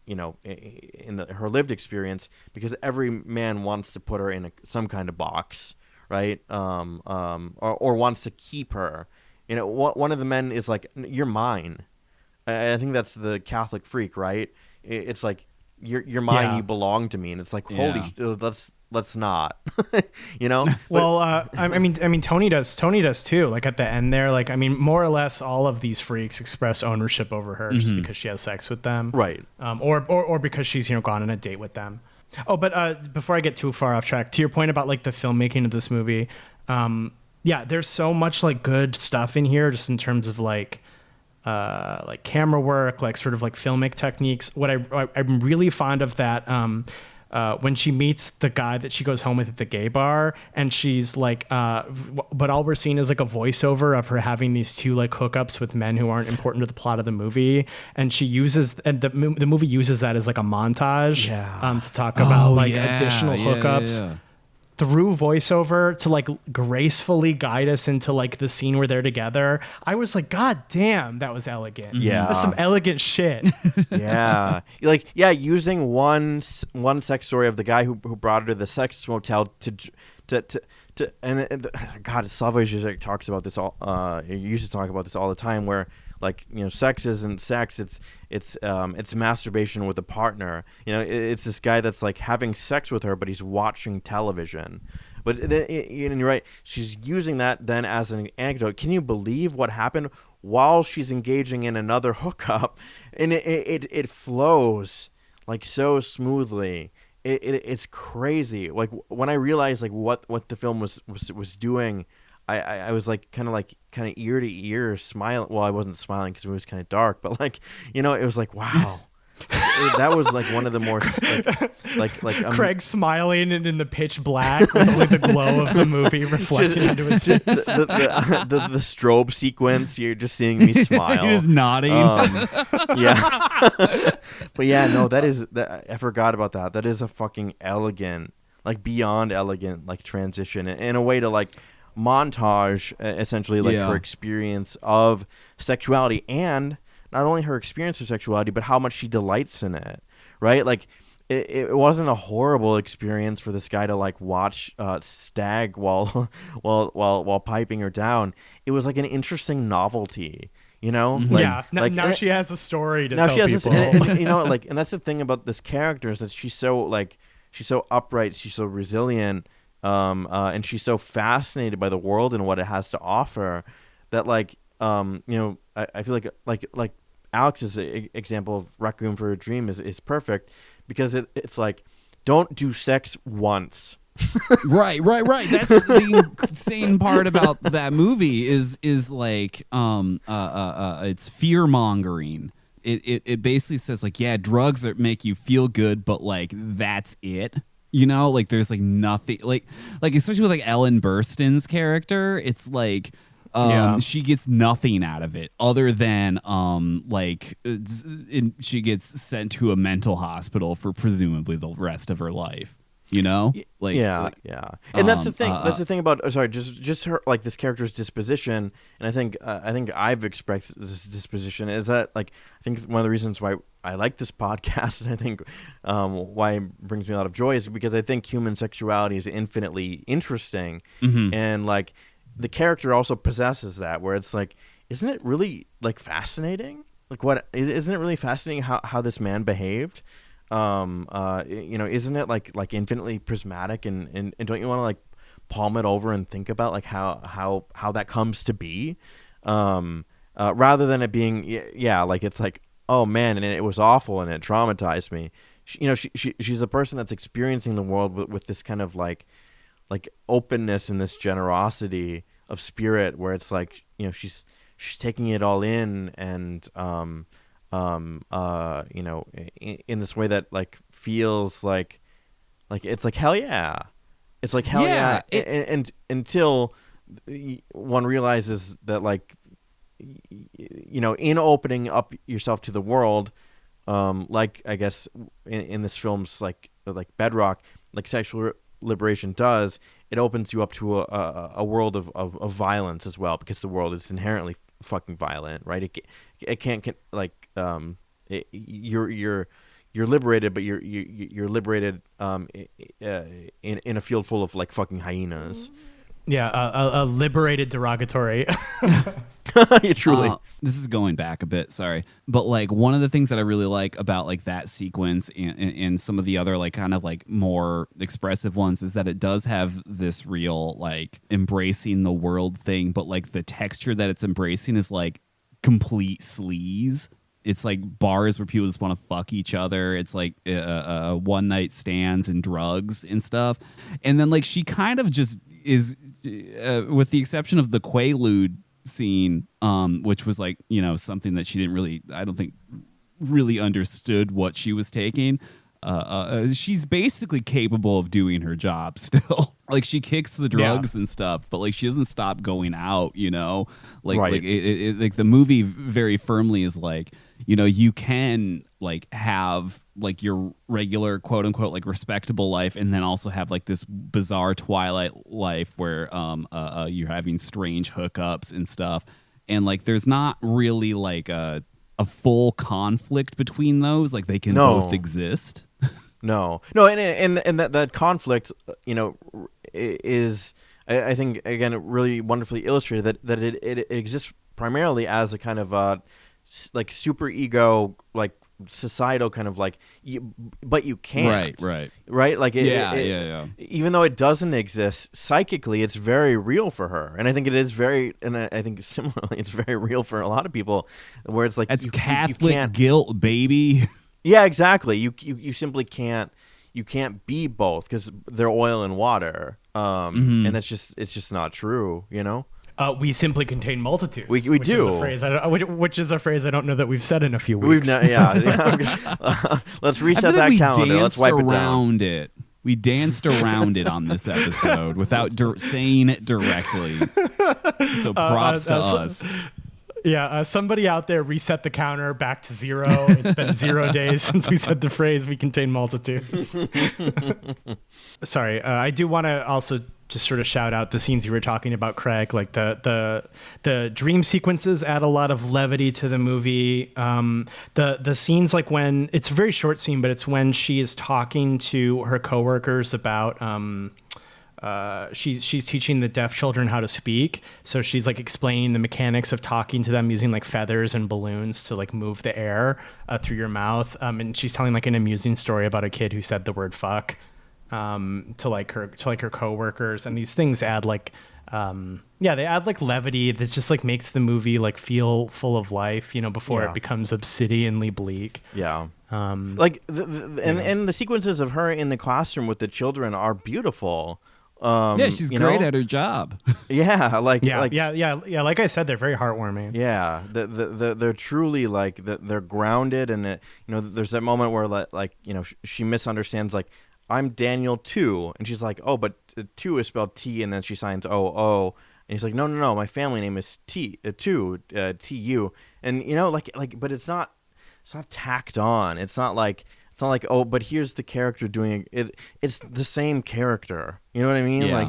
Speaker 3: her lived experience, because every man wants to put her in some kind of box, right? Or wants to keep her. One of the men is like, "You're mine." I think that's the Catholic freak, right? It's like, you're mine,
Speaker 2: Yeah.
Speaker 3: you belong to me, and it's like, holy, let's not,
Speaker 2: Well, I mean, Tony does too. Like at the end there, like, I mean, more or less all of these freaks express ownership over her just because she has sex with them,
Speaker 3: right?
Speaker 2: Or because she's gone on a date with them. Oh, but before I get too far off track, to your point about like the filmmaking of this movie, yeah, there's so much like good stuff in here, just in terms of like camera work, like sort of like filmic techniques. What I'm really fond of that. When she meets the guy that she goes home with at the gay bar, and she's like, but all we're seeing is like a voiceover of her having these two like hookups with men who aren't important to the plot of the movie, and the movie uses that as like a montage, to talk about additional hookups. Through voiceover to like gracefully guide us into like the scene where they're together. I was like, God damn, that was elegant.
Speaker 3: Yeah,
Speaker 2: that's some elegant shit.
Speaker 3: Using one sex story of the guy who brought her to the sex motel and God, Slavoj Žižek talks about this all. He used to talk about this all the time, where like, sex isn't sex, it's masturbation with a partner. It's this guy that's like having sex with her, but he's watching television. But then, you're right, she's using that then as an anecdote. Can you believe what happened while she's engaging in another hookup? And it flows like so smoothly. It's crazy. Like when I realized like what the film was doing, I was like kind of ear to ear smiling. Well, I wasn't smiling because it was kind of dark, but like, it was like, wow. That was like one of the more like
Speaker 2: Craig smiling and in the pitch black with only the glow of the movie reflecting into his face.
Speaker 3: The strobe sequence, you're just seeing me smile.
Speaker 4: He was nodding.
Speaker 3: Yeah. But yeah, no, I forgot about that. That is a fucking elegant, like beyond elegant, like transition in a way to like montage essentially like her experience of sexuality, and not only her experience of sexuality, but how much she delights in it, right? Like it wasn't a horrible experience for this guy to like watch Stag while piping her down. It was like an interesting novelty, Like,
Speaker 2: now she has a story to
Speaker 3: now
Speaker 2: tell
Speaker 3: she has
Speaker 2: people.
Speaker 3: This, like, and that's the thing about this character, is that she's so upright, she's so resilient, and she's so fascinated by the world and what it has to offer, that like I feel like Alex's example of Requiem for a Dream is perfect, because it's like, don't do sex once.
Speaker 4: Right. That's the insane part about that movie is like it's fear mongering. It basically says like, yeah, drugs make you feel good, but like that's it. Like there's like nothing like especially with like Ellen Burstyn's character, it's like she gets nothing out of it other than she gets sent to a mental hospital for presumably the rest of her life. And that's the thing. That's the thing about just her, like, this character's disposition. And I think I've expressed this disposition is that, like, I think one of the reasons why I like this podcast, and I think why it brings me a lot of joy, is because I think human sexuality is infinitely interesting, and like
Speaker 3: the character also possesses that, where it's like, isn't it really like fascinating? Like, what isn't it really fascinating how this man behaved? Isn't it like infinitely prismatic, and don't you want to like palm it over and think about like how that comes to be, rather than it being like it's like, oh man, and it was awful and it traumatized me. She's a person that's experiencing the world with this kind of like openness and this generosity of spirit, where it's like, she's taking it all in, and in this way that like feels like it's like hell yeah, it's like hell yeah, and until one realizes that, like, in opening up yourself to the world, like I guess in this film's like bedrock, like sexual liberation does, it opens you up to a world of violence as well, because the world is inherently fucking violent, right? It can't you're liberated, but you're liberated in a field full of like fucking hyenas.
Speaker 2: Yeah, a liberated derogatory.
Speaker 3: Truly.
Speaker 4: This is going back a bit, sorry. But like one of the things that I really like about like that sequence and some of the other like kind of like more expressive ones is that it does have this real like embracing the world thing, but like the texture that it's embracing is like complete sleaze. It's like bars where people just want to fuck each other. It's like one night stands and drugs and stuff. And then like she kind of just is, with the exception of the Quaalude scene, which was like, something that she didn't really, I don't think really understood what she was taking. She's basically capable of doing her job still. Like she kicks the drugs and stuff, but like she doesn't stop going out, like,
Speaker 3: right.
Speaker 4: Like like the movie very firmly is like, you can like have like your regular quote unquote like respectable life, and then also have like this bizarre Twilight life where you're having strange hookups and stuff, and like there's not really like a full conflict between those. Like they can both exist.
Speaker 3: No, and that conflict, is, I think, again, really wonderfully illustrated that it exists primarily as a kind of like super ego, like societal kind of like, but you can't. Right. Like even though it doesn't exist psychically, it's very real for her, and I think it is very, and I think similarly, it's very real for a lot of people, where it's like
Speaker 4: it's Catholic guilt, baby.
Speaker 3: Yeah, exactly. You simply can't. You can't be both because they're oil and water, and it's just not true.
Speaker 2: We simply contain multitudes.
Speaker 3: We do.
Speaker 2: Which is a phrase I don't know that we've said in a few weeks.
Speaker 3: Let's reset that calendar. Let's wipe it down.
Speaker 4: We danced around it on this episode without saying it directly. So props to us.
Speaker 2: Yeah, somebody out there reset the counter back to 0. It's been 0 days since we said the phrase, we contain multitudes. Sorry, I do want to also just sort of shout out the scenes you were talking about, Craig. Like the dream sequences add a lot of levity to the movie. The scenes, like when, it's a very short scene, but it's when she is talking to her coworkers about... she's teaching the deaf children how to speak. So she's like explaining the mechanics of talking to them using like feathers and balloons to like move the air through your mouth. And she's telling like an amusing story about a kid who said the word fuck to her coworkers. And these things add like, they add like levity that just like makes the movie like feel full of life, before it becomes obsidianly bleak.
Speaker 3: Yeah. Like and the sequences of her in the classroom with the children are beautiful.
Speaker 4: She's great at her job.
Speaker 2: Like I said, they're very heartwarming.
Speaker 3: Yeah, they're truly like they're grounded, and there's that moment where she misunderstands, like, I'm Daniel 2, and she's like, oh, but 2 is spelled T, and then she signs O, and he's like, no, my family name is T 2 TU, and but it's not tacked on. It's not like, oh, but here's the character doing it. It's the same character. You know what I mean?
Speaker 4: Yeah.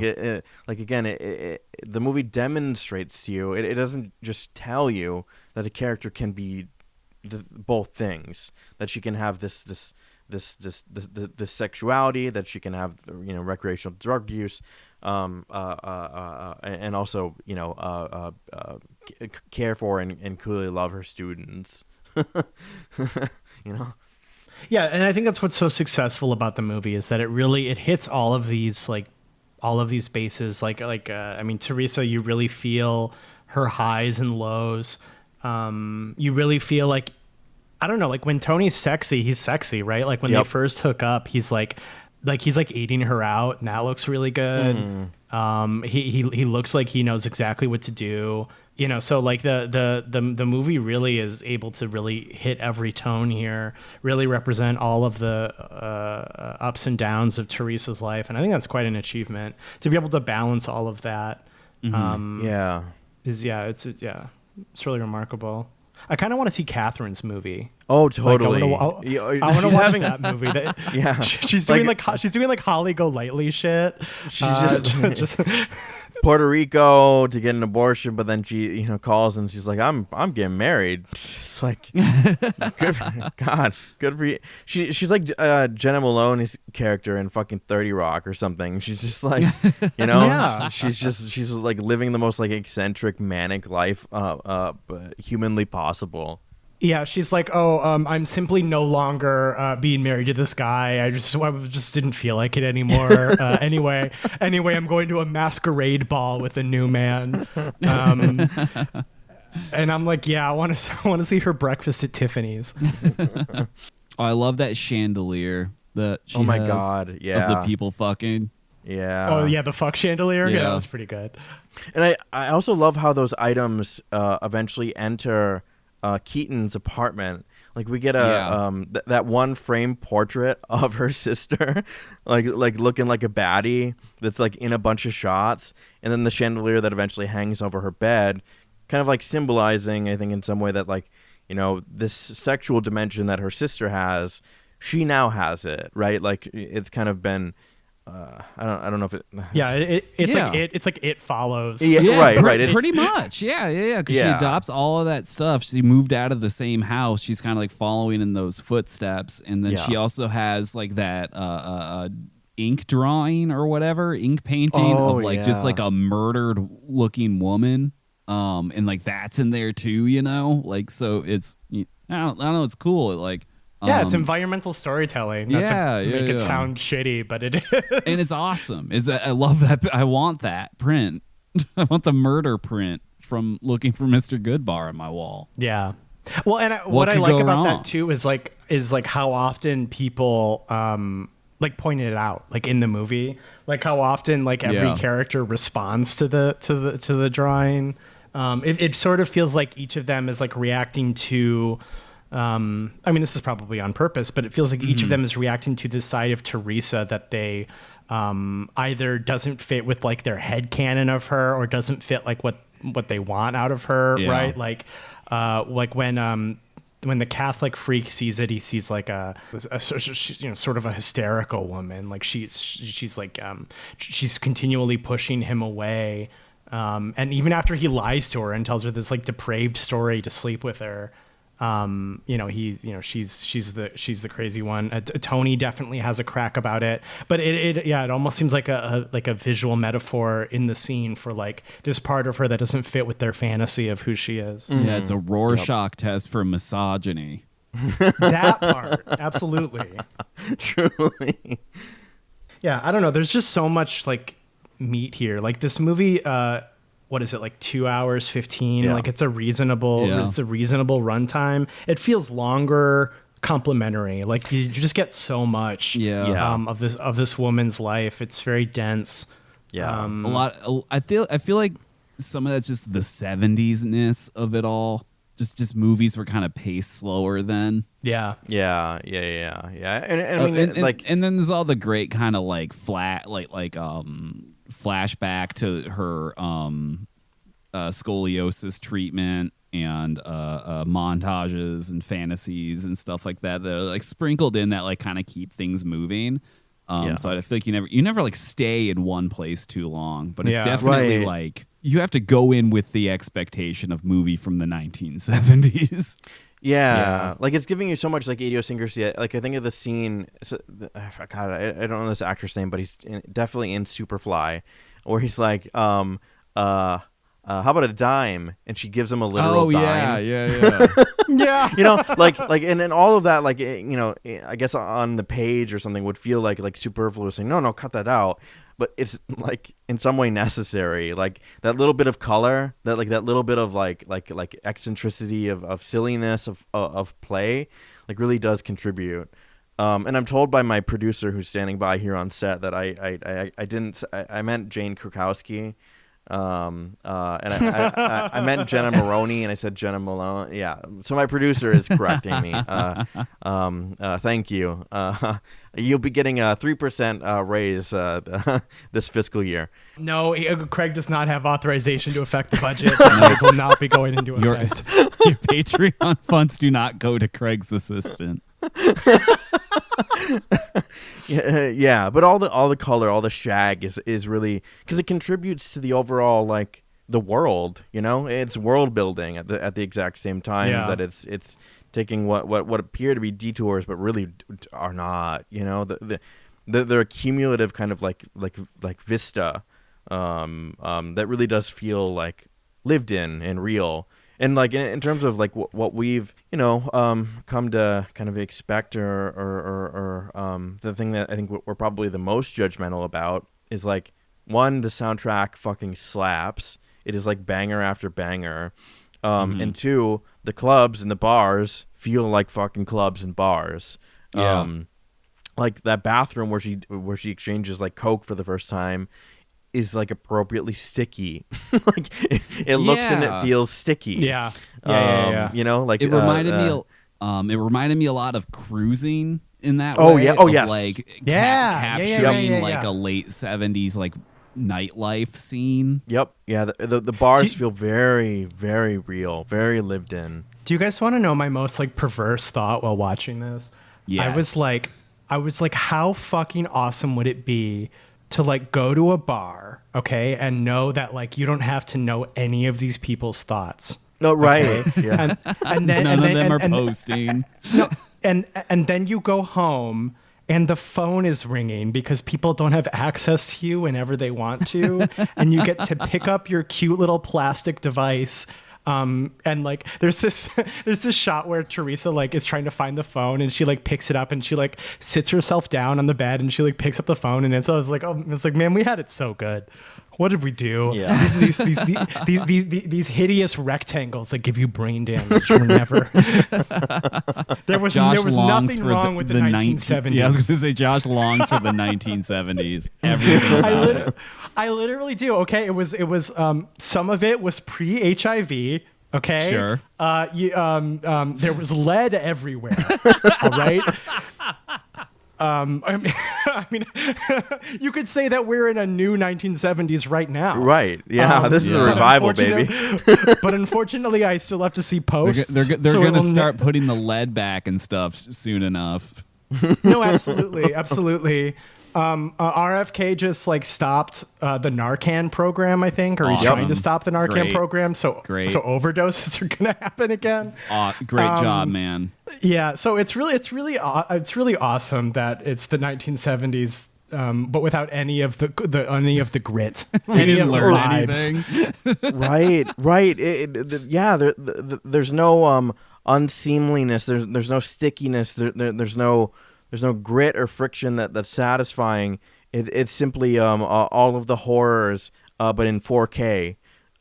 Speaker 3: The movie demonstrates to you. It doesn't just tell you that a character can be both things. That she can have this sexuality. That she can have recreational drug use. and also care for and clearly love her students.
Speaker 2: Yeah, and I think that's what's so successful about the movie is that it hits all of these bases. I mean, Teresa, you really feel her highs and lows. You really feel like, I don't know, like when Tony's sexy, he's sexy, right? Like when they first hook up, he's like eating her out, and that looks really good. He looks like he knows exactly what to do. So like the movie really is able to really hit every tone here, really represent all of the ups and downs of Teresa's life, and I think that's quite an achievement to be able to balance all of that. It's really remarkable. I kind of want to see Catherine's movie.
Speaker 3: Oh, totally.
Speaker 2: I want to watch that movie. She's doing like Holly Golightly shit.
Speaker 3: She's just Puerto Rico to get an abortion, but then she calls and she's like, I'm getting married. It's like, good for you. She's like Jenna Malone's character in fucking 30 Rock or something. She's just like, she's like living the most like eccentric manic life humanly possible.
Speaker 2: Yeah, she's like, I'm simply no longer being married to this guy. I just didn't feel like it anymore. Anyway, I'm going to a masquerade ball with a new man. And I'm like, I want to see her breakfast at Tiffany's.
Speaker 4: I love that chandelier that she has
Speaker 3: God, yeah.
Speaker 4: of the people fucking.
Speaker 3: Yeah.
Speaker 2: Oh yeah, the fuck chandelier.
Speaker 4: Yeah,
Speaker 2: that was pretty good.
Speaker 3: And I also love how those items eventually enter Keaton's apartment. Like we get that one frame portrait of her sister, like looking like a baddie that's like in a bunch of shots, and then the chandelier that eventually hangs over her bed, kind of like symbolizing, I think, in some way that like this sexual dimension that her sister has, she now has it, right? Like it's kind of been. I don't know if it.
Speaker 2: Yeah, it's like it follows.
Speaker 3: Yeah, right.
Speaker 4: Pretty much. Yeah. Because she adopts all of that stuff. She moved out of the same house. She's kind of like following in those footsteps, and then she also has like that ink drawing or whatever, ink painting of like just like a murdered looking woman. And like that's in there too. Like so it's I don't know. It's cool. Like.
Speaker 2: It's environmental storytelling. Make it sound shitty, but it is.
Speaker 4: And it's awesome. I love that. I want that print. I want the murder print from Looking for Mr. Goodbar on my wall.
Speaker 2: Yeah. Well, and what I like about that too is like how often people like pointed it out, like in the movie, like how often like every character responds to the drawing. It sort of feels like each of them is like reacting to. I mean, this is probably on purpose, but it feels like each of them is reacting to this side of Teresa that they either doesn't fit with like their headcanon of her or doesn't fit like what they want out of her, right? Like when the Catholic freak sees it, he sees like a sort of a hysterical woman. Like she's like she's continually pushing him away, and even after he lies to her and tells her this like depraved story to sleep with her. She's the crazy one. Tony definitely has a crack about it, but it almost seems like a visual metaphor in the scene for like this part of her that doesn't fit with their fantasy of who she is.
Speaker 4: Yeah, it's a Rorschach test for misogyny.
Speaker 2: That part, absolutely.
Speaker 3: Truly.
Speaker 2: Yeah, I don't know. There's just so much like meat here. Like this movie, what is it, like 2 hours 15? Like it's a reasonable runtime. It feels longer, complimentary. Like you just get so much of this woman's life. It's very dense.
Speaker 3: Yeah.
Speaker 4: A lot. I feel like some of that's just the 70s-ness of it all. Just movies were kind of paced slower then.
Speaker 2: Yeah.
Speaker 4: And then there's all the great kind of like flat flashback to her scoliosis treatment and montages and fantasies and stuff like that are like sprinkled in that like kind of keep things moving. So I feel like you never like stay in one place too long, but it's definitely like you have to go in with the expectation of movie from the 1970s.
Speaker 3: Yeah, like it's giving you so much like idiosyncrasy. Like I think of the scene. God, I don't know this actor's name, but he's definitely in Superfly, where he's like, how about a dime? And she gives him a literal dime.
Speaker 4: Yeah.
Speaker 2: Yeah.
Speaker 3: You know, like, and then all of that, like, you know, I guess on the page or something would feel like superfluous. Saying, no, cut that out. But it's like in some way necessary. Like that little bit of color, that little bit of like eccentricity of silliness of play, like really does contribute. And I'm told by my producer who's standing by here on set that I meant Jane Krakowski. And I meant Jenna Maroney, and I said Jenna Malone. Yeah, so my producer is correcting me. Thank you. You'll be getting a 3% raise this fiscal year.
Speaker 2: No, Craig does not have authorization to affect the budget. That will not be going into effect.
Speaker 4: Your Patreon funds do not go to Craig's assistant.
Speaker 3: Yeah, but all the color, all the shag is really because it contributes to the overall like the world. You know, it's world building at the exact same time that it's taking what appear to be detours but really are not. You know, they're a cumulative kind of like vista that really does feel like lived in and real. And like in terms of like what we've come to kind of expect or the thing that I think we're probably the most judgmental about is like, one, the soundtrack fucking slaps. It is like banger after banger. And two, the clubs and the bars feel like fucking clubs and bars.
Speaker 4: Yeah.
Speaker 3: Like that bathroom where she exchanges like coke for the first time is like appropriately sticky. Like it looks and it feels sticky.
Speaker 2: Yeah.
Speaker 3: You know, like
Speaker 4: it reminded me. It reminded me a lot of Cruising in that
Speaker 3: Oh,
Speaker 4: way.
Speaker 3: yeah. Oh,
Speaker 4: of
Speaker 3: yes.
Speaker 4: Like
Speaker 2: Yeah.
Speaker 4: capturing like a late 70s like nightlife scene.
Speaker 3: Yep. Yeah. The bars feel very, very real, very lived in.
Speaker 2: Do you guys want to know my most like perverse thought while watching this?
Speaker 4: Yes.
Speaker 2: I was like, how fucking awesome would it be to like go to a bar, okay, and know that like you don't have to know any of these people's thoughts.
Speaker 3: No, right.
Speaker 2: Okay?
Speaker 3: Yeah.
Speaker 2: And then
Speaker 4: None of them are posting.
Speaker 2: No, and then you go home and the phone is ringing because people don't have access to you whenever they want to, and you get to pick up your cute little plastic device. And like there's this shot where Teresa like is trying to find the phone, and she like picks it up and she like sits herself down on the bed and she like picks up the phone, and I was like, man, we had it so good. What did we do?
Speaker 3: Yeah.
Speaker 2: These hideous rectangles that give you brain damage were never. there was nothing wrong with the 1970s.
Speaker 4: Yeah, I was going to say Josh longs for the 1970s. Everything about it.
Speaker 2: I literally do. Okay, it was some of it was pre-HIV. Okay,
Speaker 4: sure.
Speaker 2: There was lead everywhere. All right. I mean, you could say that we're in a new 1970s right now.
Speaker 3: Right. Yeah. This is a revival, baby.
Speaker 2: But unfortunately, I still have to see posts.
Speaker 4: They're going to start putting the lead back and stuff soon enough.
Speaker 2: No, absolutely. RFK just like stopped the Narcan program, I think, or he's trying to stop the Narcan program. So overdoses are going to happen again.
Speaker 4: Great job, man.
Speaker 2: Yeah. So it's really awesome that it's the 1970s, but without any of the grit.
Speaker 4: We didn't learn anything.
Speaker 3: Right. There's no unseemliness. There's no stickiness. There's no grit or friction that's satisfying. It's simply all of the horrors, but in 4K.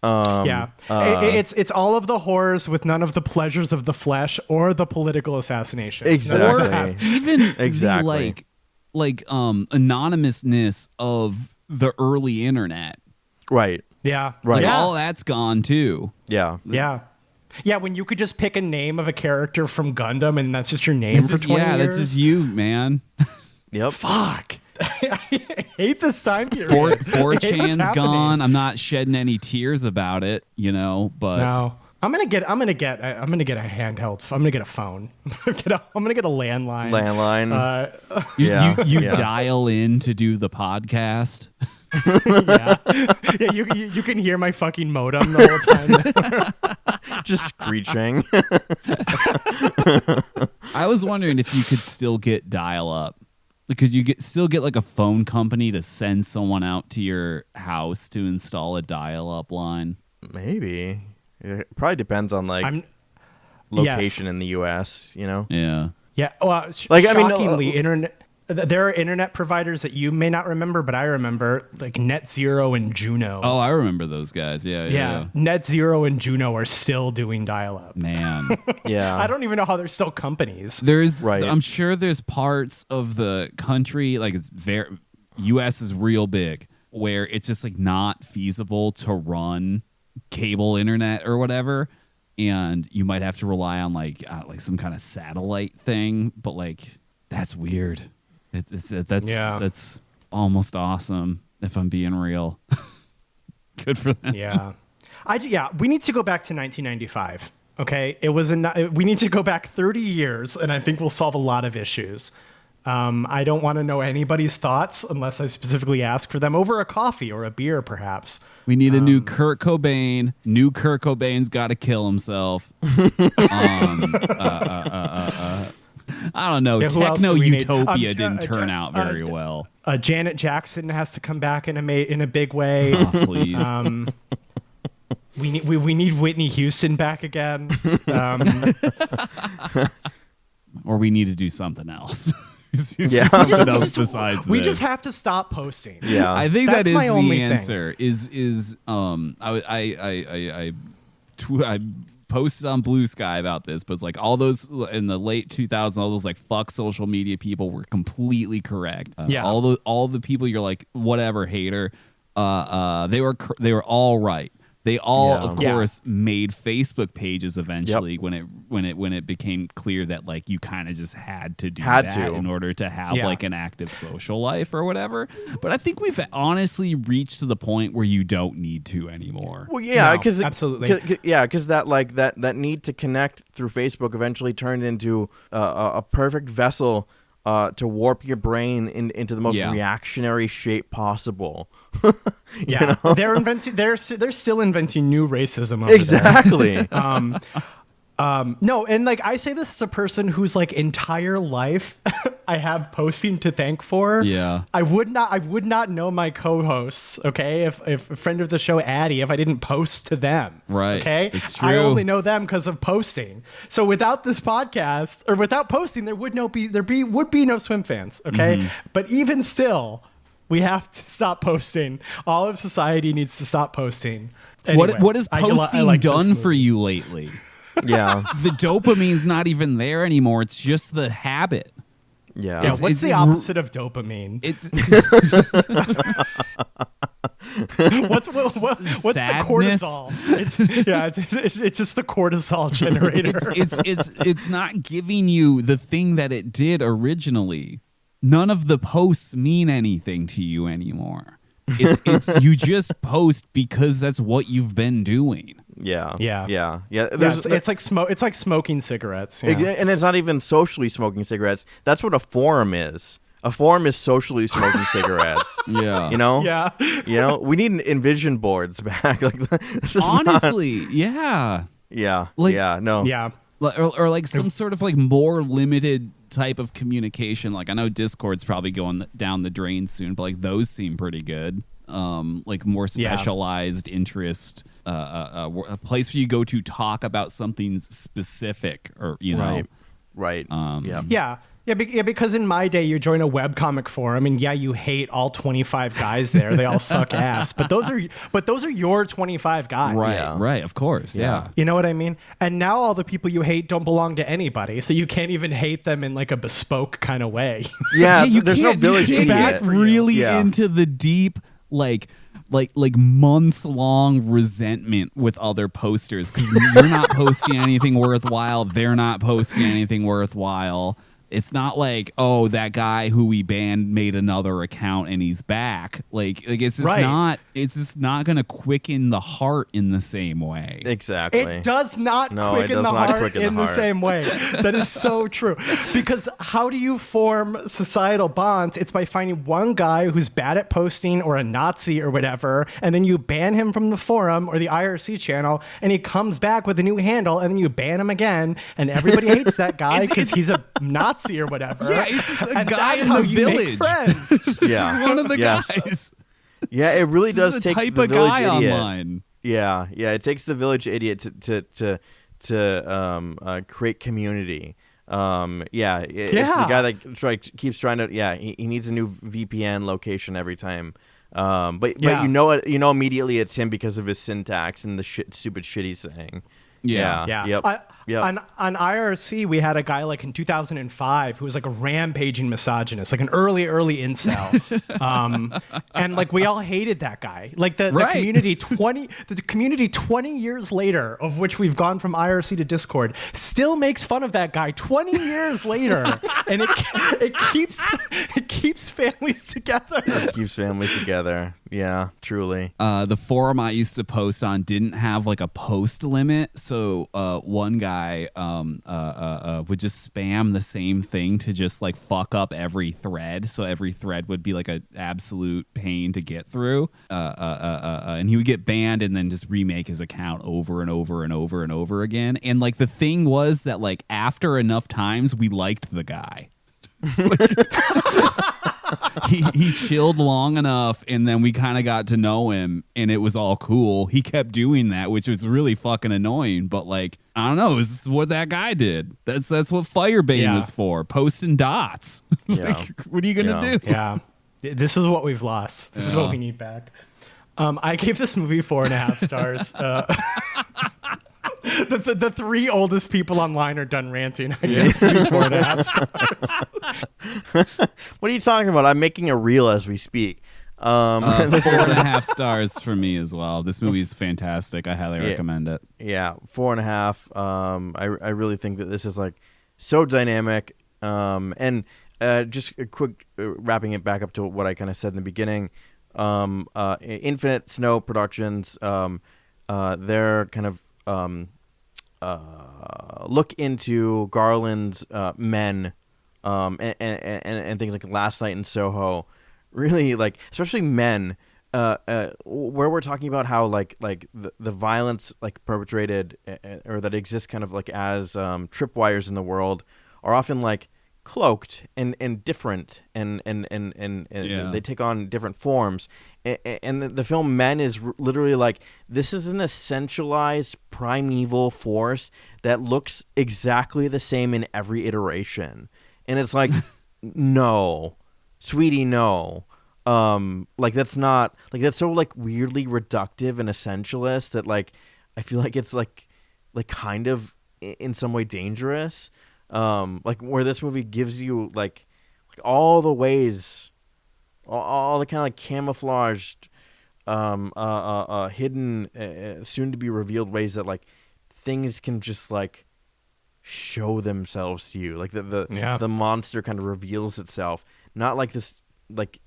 Speaker 2: It's all of the horrors with none of the pleasures of the flesh or the political assassination.
Speaker 3: Exactly.
Speaker 4: Or even the anonymousness of the early internet.
Speaker 3: Right.
Speaker 2: Yeah.
Speaker 3: Right.
Speaker 4: Like, all that's gone too.
Speaker 3: Yeah.
Speaker 2: Yeah. Yeah, when you could just pick a name of a character from Gundam and that's just your name for 20 years.
Speaker 4: Yeah, that's just you, man.
Speaker 3: Yep.
Speaker 2: Fuck. I hate this time period.
Speaker 4: 4chan's gone. I'm not shedding any tears about it, but
Speaker 2: no. I'm gonna get a handheld. I'm gonna get a phone. I'm gonna get a landline.
Speaker 3: Landline.
Speaker 4: You dial in to do the podcast.
Speaker 2: Yeah, yeah. You can hear my fucking modem the whole time.
Speaker 3: Just screeching.
Speaker 4: I was wondering if you could still get dial-up. Because you still get like a phone company to send someone out to your house to install a dial-up line.
Speaker 3: Maybe. It probably depends on location in the U.S., you know?
Speaker 4: Yeah.
Speaker 2: Yeah. Well, shockingly, internet. There are internet providers that you may not remember, but I remember, like Net Zero and Juno.
Speaker 4: Oh, I remember those guys. Yeah.
Speaker 2: Net Zero and Juno are still doing dial-up.
Speaker 4: Man.
Speaker 3: Yeah.
Speaker 2: I don't even know how they're still companies.
Speaker 4: I'm sure there's parts of the country, like U.S. is real big, where it's just like not feasible to run cable internet or whatever, and you might have to rely on like some kind of satellite thing. But like that's weird. That's almost awesome if I'm being real. Good for them.
Speaker 2: Yeah. We need to go back to 1995. Okay. We need to go back 30 years and I think we'll solve a lot of issues. I don't want to know anybody's thoughts unless I specifically ask for them over a coffee or a beer, perhaps.
Speaker 4: We need a new Kurt Cobain. New Kurt Cobain's got to kill himself. I don't know. Techno Utopia didn't turn out very well.
Speaker 2: Janet Jackson has to come back in a big way.
Speaker 4: Oh, please.
Speaker 2: We need Whitney Houston back again.
Speaker 4: Or we need to do something else.
Speaker 3: Yeah.
Speaker 4: Something else besides
Speaker 2: we
Speaker 4: this.
Speaker 2: just have to stop posting.
Speaker 3: Yeah.
Speaker 4: I think
Speaker 2: That's
Speaker 4: that is
Speaker 2: my only
Speaker 4: the
Speaker 2: thing.
Speaker 4: answer. I posted on Blue Sky about this, but it's like all those in the late 2000s, all those like fuck social media people were completely correct. All the people you're like whatever hater, they were all right. They all, of course, made Facebook pages eventually when it became clear that like you kind of just had to do that in order to have like an active social life or whatever. But I think we've honestly reached to the point where you don't need to anymore.
Speaker 3: Well, yeah, because
Speaker 2: absolutely,
Speaker 3: because that need to connect through Facebook eventually turned into a perfect vessel to warp your brain into the most reactionary shape possible. You know?
Speaker 2: They're still inventing new racism over
Speaker 3: exactly.
Speaker 2: there. No, and like I say this as a person whose like entire life I have posting to thank for.
Speaker 4: Yeah.
Speaker 2: I would not know my co-hosts, okay, if a friend of the show Addie, if I didn't post to them.
Speaker 4: Right.
Speaker 2: Okay.
Speaker 4: It's true.
Speaker 2: I only know them because of posting. So without this podcast or without posting, there would be no Swim Fans. Okay.
Speaker 4: Mm-hmm.
Speaker 2: But even still, we have to stop posting. All of society needs to stop posting. Anyway,
Speaker 4: what has posting done for
Speaker 2: movie.
Speaker 4: you lately?
Speaker 3: Yeah.
Speaker 4: The dopamine's not even there anymore. It's just the habit.
Speaker 3: Yeah.
Speaker 2: Yeah, what's the opposite of dopamine?
Speaker 4: It's
Speaker 2: what's the cortisol? It's just the cortisol generator.
Speaker 4: It's not giving you the thing that it did originally. None of the posts mean anything to you anymore. It's you just post because that's what you've been doing.
Speaker 3: Yeah.
Speaker 2: It's like smoking cigarettes. Yeah.
Speaker 3: And it's not even socially smoking cigarettes. That's what a forum is. A forum is socially smoking cigarettes.
Speaker 4: Yeah.
Speaker 3: You know?
Speaker 2: Yeah.
Speaker 3: You know, we need envision boards back. Like this is
Speaker 4: honestly, yeah.
Speaker 3: Yeah.
Speaker 4: Like,
Speaker 3: yeah. No.
Speaker 2: Yeah.
Speaker 4: Or like some sort of like more limited type of communication. Like I know Discord's probably going down the drain soon, but like those seem pretty good. Like more specialized interest, a place where you go to talk about something specific, or you know,
Speaker 3: right.
Speaker 2: Yeah, because in my day, you join a webcomic forum, and you hate all 25 guys there. They all suck ass, but those are your 25 guys,
Speaker 4: right? Of course, yeah.
Speaker 2: You know what I mean? And now all the people you hate don't belong to anybody, so you can't even hate them in like a bespoke kind of way.
Speaker 3: Yeah,
Speaker 4: you
Speaker 3: there's no village
Speaker 4: you
Speaker 3: to
Speaker 4: back
Speaker 3: it.
Speaker 4: really into the deep like months long resentment with other posters because you're not posting anything worthwhile. They're not posting anything worthwhile. It's not like, oh, that guy who we banned made another account and he's back. Like it's just not. It's just not going to quicken the heart in the same way.
Speaker 3: Exactly.
Speaker 2: It does not
Speaker 3: No,
Speaker 2: quicken
Speaker 3: it does
Speaker 2: the
Speaker 3: not
Speaker 2: heart
Speaker 3: quicken
Speaker 2: in
Speaker 3: the
Speaker 2: the
Speaker 3: heart.
Speaker 2: same way. That is so true. Because how do you form societal bonds? It's by finding one guy who's bad at posting or a Nazi or whatever, and then you ban him from the forum or the IRC channel, and he comes back with a new handle, and then you ban him again, and everybody hates that guy because he's a Nazi or whatever.
Speaker 4: Yeah, it's just a
Speaker 2: And
Speaker 4: guy
Speaker 2: that's
Speaker 4: in
Speaker 2: how
Speaker 4: the
Speaker 2: you make
Speaker 4: village.
Speaker 2: friends.
Speaker 3: Yeah.
Speaker 4: This is one of the
Speaker 3: Yes.
Speaker 4: guys.
Speaker 3: Yeah, it really
Speaker 4: This
Speaker 3: does
Speaker 4: is the
Speaker 3: take
Speaker 4: type
Speaker 3: the
Speaker 4: of
Speaker 3: village
Speaker 4: guy
Speaker 3: idiot.
Speaker 4: online.
Speaker 3: Yeah, it takes the village idiot to create community. It's the guy that keeps trying to. Yeah, he needs a new VPN location every time. But you know immediately it's him because of his syntax and the stupid shit he's saying.
Speaker 4: Yeah.
Speaker 3: Yep.
Speaker 2: On IRC, we had a guy like in 2005 who was like a rampaging misogynist, like an early incel. And like we all hated that guy. Like the community 20 years later, of which we've gone from IRC to Discord, still makes fun of that guy 20 years later. And it keeps families together.
Speaker 3: It keeps families together. Yeah, truly.
Speaker 4: The forum I used to post on didn't have like a post limit, so one guy would just spam the same thing to just like fuck up every thread, so every thread would be like an absolute pain to get through, and he would get banned and then just remake his account over and over and over and over again. And like the thing was that like after enough times we liked the guy. he chilled long enough, and then we kind of got to know him, and it was all cool. He kept doing that, which was really fucking annoying. But like, I don't know, this is what that guy did. That's what Firebane was for, posting dots. Like, what are you gonna do?
Speaker 2: Yeah, this is what we've lost. This is what we need back. I gave this movie 4.5 stars. The three oldest people online are done ranting. I guess 4.5 stars.
Speaker 3: What are you talking about? I'm making a reel as we speak.
Speaker 4: 4.5 stars for me as well. This movie is fantastic. I highly recommend it.
Speaker 3: Yeah, 4.5. I really think that this is like so dynamic. And just a quick wrapping it back up to what I kind of said in the beginning. Infinite Snow Productions. They're kind of look into Garland's Men, and things like Last Night in Soho. Really, like, especially Men, where we're talking about how like the violence like perpetrated or that exists kind of like as tripwires in the world are often like cloaked and different and they take on different forms. And the film Men is literally like, this is an essentialized primeval force that looks exactly the same in every iteration. And it's like, no, sweetie, no. Like that's not, like that's so like weirdly reductive and essentialist that like, I feel like it's like kind of in some way dangerous. Like where this movie gives you like all the ways, all the kind of like camouflaged, hidden, soon to be revealed ways that like things can just like show themselves to you. Like the monster kind of reveals itself, not like this, like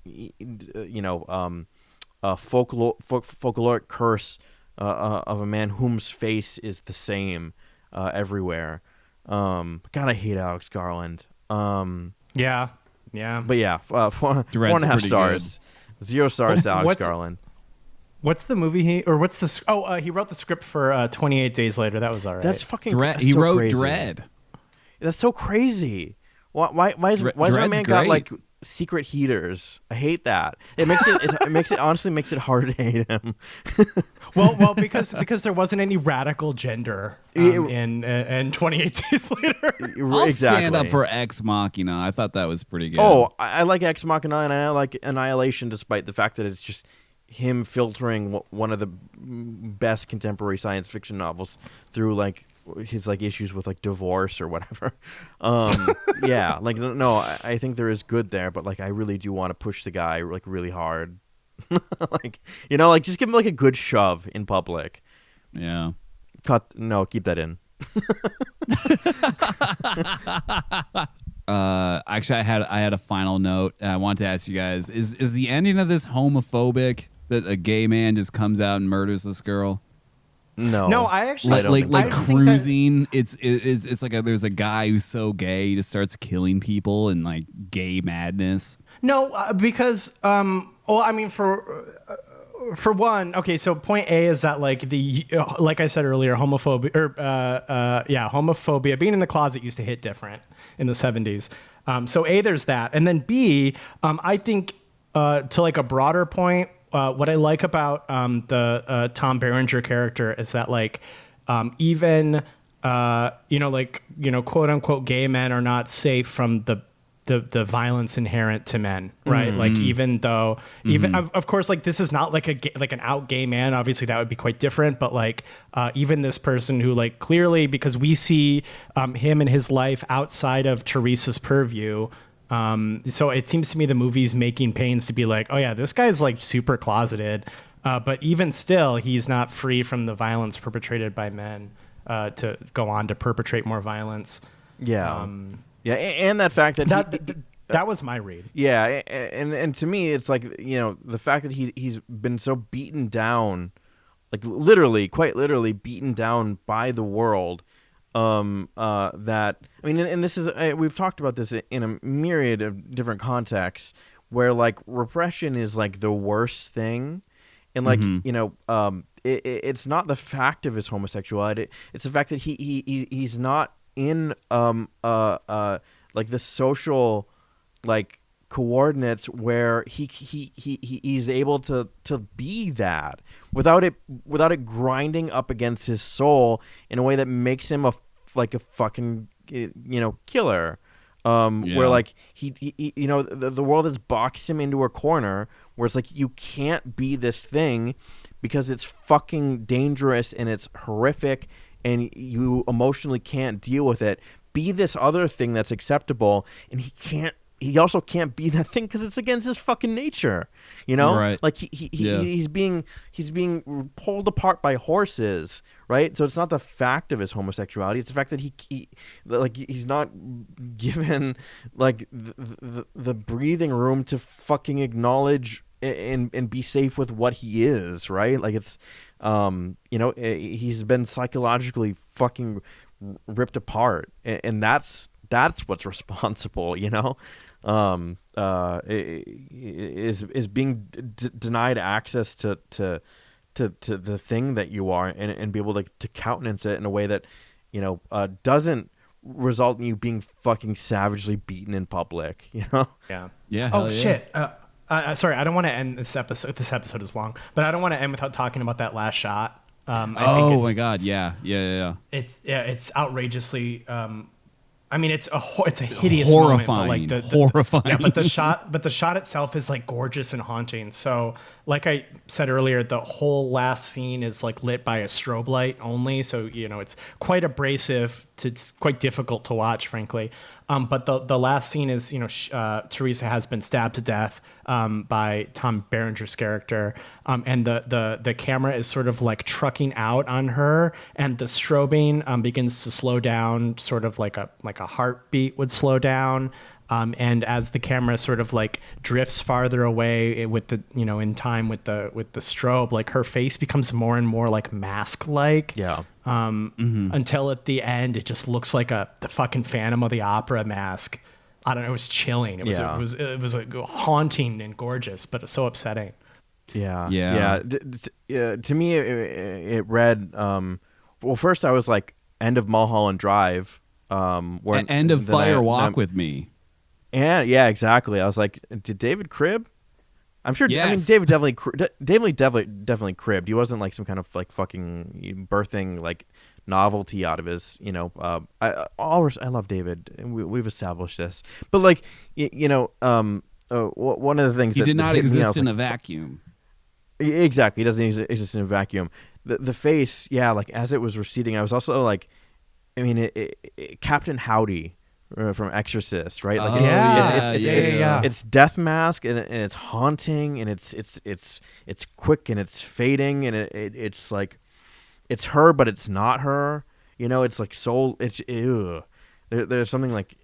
Speaker 3: folkloric curse of a man whose face is the same everywhere. God, I hate Alex Garland.
Speaker 2: Yeah.
Speaker 3: But yeah, 4.5 stars. Good. 0 stars to Alex Garland.
Speaker 2: What's the movie he wrote the script for 28 Days Later. That was all right.
Speaker 3: That's fucking
Speaker 4: He wrote
Speaker 3: crazy.
Speaker 4: Dread.
Speaker 3: That's so crazy. Why is my man got like secret heaters? I hate that. It honestly makes it hard to hate him.
Speaker 2: well because there wasn't any radical gender in 28 Days Later.
Speaker 4: I'll stand up for Ex Machina. I thought that was pretty good.
Speaker 3: Oh, I like Ex Machina, and I like Annihilation, despite the fact that it's just him filtering one of the best contemporary science fiction novels through like his like issues with like divorce or whatever. Yeah, like no, I think there is good there, but like I really do want to push the guy like really hard. Like, like just give him like a good shove in public.
Speaker 4: Yeah.
Speaker 3: Keep that in.
Speaker 4: Actually, I had a final note. I wanted to ask you guys: is the ending of this homophobic? that a gay man just comes out and murders this girl?
Speaker 2: No, I actually
Speaker 4: like
Speaker 2: I think
Speaker 4: cruising. It's like there's a guy who's so gay he just starts killing people in like gay madness.
Speaker 2: No, because well, I mean for one, okay, so point A is that like like I said earlier, homophobia homophobia being in the closet used to hit different in the 70s. So A, there's that, and then B, I think to like a broader point, what I like about the Tom Berenger character is that like even quote unquote gay men are not safe from the violence inherent to men, right? Like even though of course like this is not like like an out gay man, obviously that would be quite different, but like even this person who like clearly, because we see him and his life outside of Teresa's purview, so it seems to me the movie's making pains to be like, oh yeah, this guy's like super closeted, but even still he's not free from the violence perpetrated by men to go on to perpetrate more violence.
Speaker 3: Yeah, and that fact that
Speaker 2: that was my read.
Speaker 3: Yeah, and to me, it's like, the fact that he's been so beaten down, like literally, quite literally beaten down by the world, that, I mean, and this is, we've talked about this in a myriad of different contexts, where like repression is like the worst thing, and like it's not the fact of his homosexuality, it's the fact that he's not in like the social like coordinates where he's able to be that without it grinding up against his soul in a way that makes him a fucking killer, where like he the world has boxed him into a corner where it's like you can't be this thing because it's fucking dangerous and it's horrific and you emotionally can't deal with it. Be this other thing that's acceptable, and he also can't be that thing because it's against his fucking nature,
Speaker 4: right?
Speaker 3: Like he's being pulled apart by horses, right? So it's not the fact of his homosexuality, it's the fact that he's not given like the breathing room to fucking acknowledge and be safe with what he is, right? Like it's he's been psychologically fucking ripped apart, and that's what's responsible, is being denied access to the thing that you are, and be able to countenance it in a way that doesn't result in you being fucking savagely beaten in public.
Speaker 4: Yeah.
Speaker 2: Oh shit. Sorry, I don't want to end this episode. This episode is long, but I don't want to end without talking about that last shot.
Speaker 4: Oh my god, yeah.
Speaker 2: It's outrageously. I mean, it's a hideous
Speaker 4: horrifying,
Speaker 2: moment, but
Speaker 4: horrifying.
Speaker 2: Yeah, but the shot itself is like gorgeous and haunting. So, like I said earlier, the whole last scene is like lit by a strobe light only. So it's quite abrasive. It's quite difficult to watch, frankly. But the last scene is, Teresa has been stabbed to death by Tom Berenger's character, and the camera is sort of like trucking out on her, and the strobing begins to slow down, sort of like a heartbeat would slow down. And as the camera sort of like drifts farther away with the, in time with the strobe, like her face becomes more and more like mask-like.
Speaker 3: Yeah.
Speaker 2: Until at the end, it just looks like the fucking Phantom of the Opera mask. I don't know. It was chilling. It was like haunting and gorgeous, but so upsetting.
Speaker 3: Yeah. To me, it read. Well, first I was like, end of Mulholland Drive. Where
Speaker 4: end of Fire Walk with Me.
Speaker 3: And yeah, exactly. I was like, did David crib? I'm sure.
Speaker 4: Yes.
Speaker 3: I mean, David definitely cribbed. He wasn't like some kind of like fucking birthing like novelty out of his. I love David, and we've established this. But like, one of the things
Speaker 4: he
Speaker 3: that
Speaker 4: did not
Speaker 3: hit me,
Speaker 4: exist in a vacuum.
Speaker 3: Exactly, he doesn't exist in a vacuum. The face, yeah, like as it was receding, I was also like, I mean, Captain Howdy from Exorcist, right? Like it's death mask, and it's haunting, and it's quick, and it's fading, and it's like it's her, but it's not her. It's like soul. It's ew. There's something like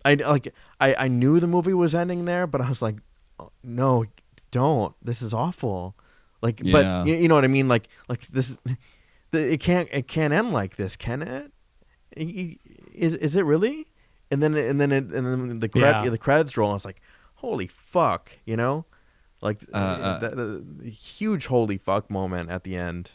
Speaker 3: I knew the movie was ending there, but I was like, oh, no, don't. This is awful. Like,
Speaker 4: Yeah.
Speaker 3: but you know what I mean? Like this, it can't end like this, can it? Is it really? And then the credits roll. And it's like, holy fuck, you know, like the huge holy fuck moment at the end.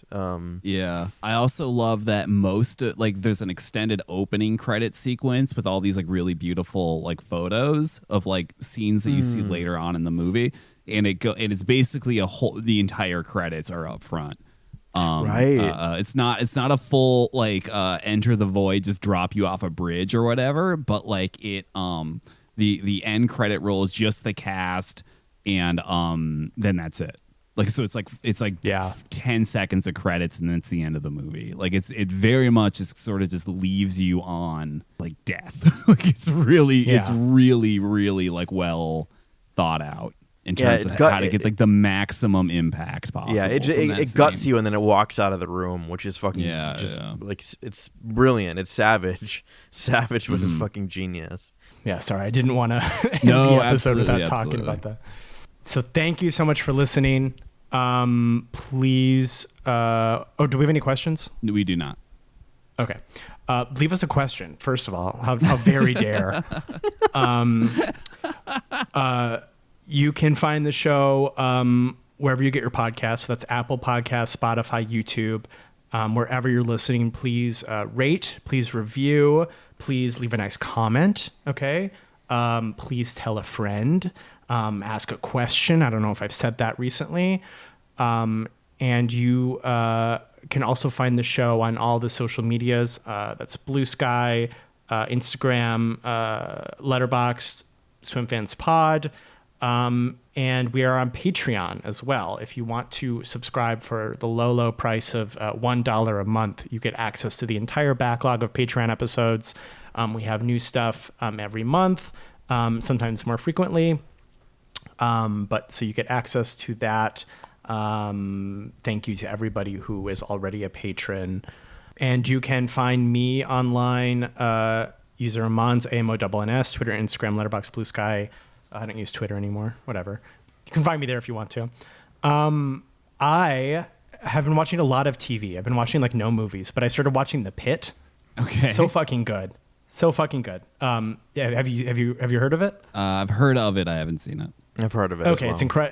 Speaker 4: Yeah, I also love that most like there's an extended opening credit sequence with all these like really beautiful like photos of like scenes that you see later on in the movie, and it's basically the entire credits are up front.
Speaker 3: Right.
Speaker 4: It's not a full like enter the void, just drop you off a bridge or whatever, but like it the end credit roll is just the cast, and then that's it. Like, so it's like 10 seconds of credits and then it's the end of the movie. Like it very much is sort of just leaves you on like death. Like it's really like well thought out in terms of how to get like the maximum impact possible.
Speaker 3: Yeah, it guts you and then it walks out of the room, which is fucking like it's brilliant. It's savage, but it's fucking genius.
Speaker 2: Yeah, sorry, I didn't want to end
Speaker 4: the
Speaker 2: episode without talking about that. So thank you so much for listening. Please, do we have any questions?
Speaker 4: We do not.
Speaker 2: Okay. Leave us a question, first of all. How very dare. You can find the show wherever you get your podcasts. So that's Apple Podcasts, Spotify, YouTube. Wherever you're listening, please rate, please review, please leave a nice comment, okay? Please tell a friend, ask a question. I don't know if I've said that recently. And you can also find the show on all the social medias. That's Blue Sky, Instagram, Letterboxd, Swimfans Pod. And we are on Patreon as well. If you want to subscribe for the low price of $1 a month, you get access to the entire backlog of Patreon episodes. We have new stuff every month, sometimes more frequently. But so you get access to that. Thank you to everybody who is already a patron. And you can find me online, user Amons, AMONNS, Twitter, Instagram, Letterboxd, Blue Sky. I don't use Twitter anymore. Whatever. You can find me there if you want to. I have been watching a lot of TV. I've been watching like no movies, but I started watching The Pit.
Speaker 4: Okay.
Speaker 2: So fucking good. Yeah. Have you heard of it?
Speaker 4: I've heard of it. I haven't seen it.
Speaker 3: I've heard of it.
Speaker 2: Okay.
Speaker 3: As well.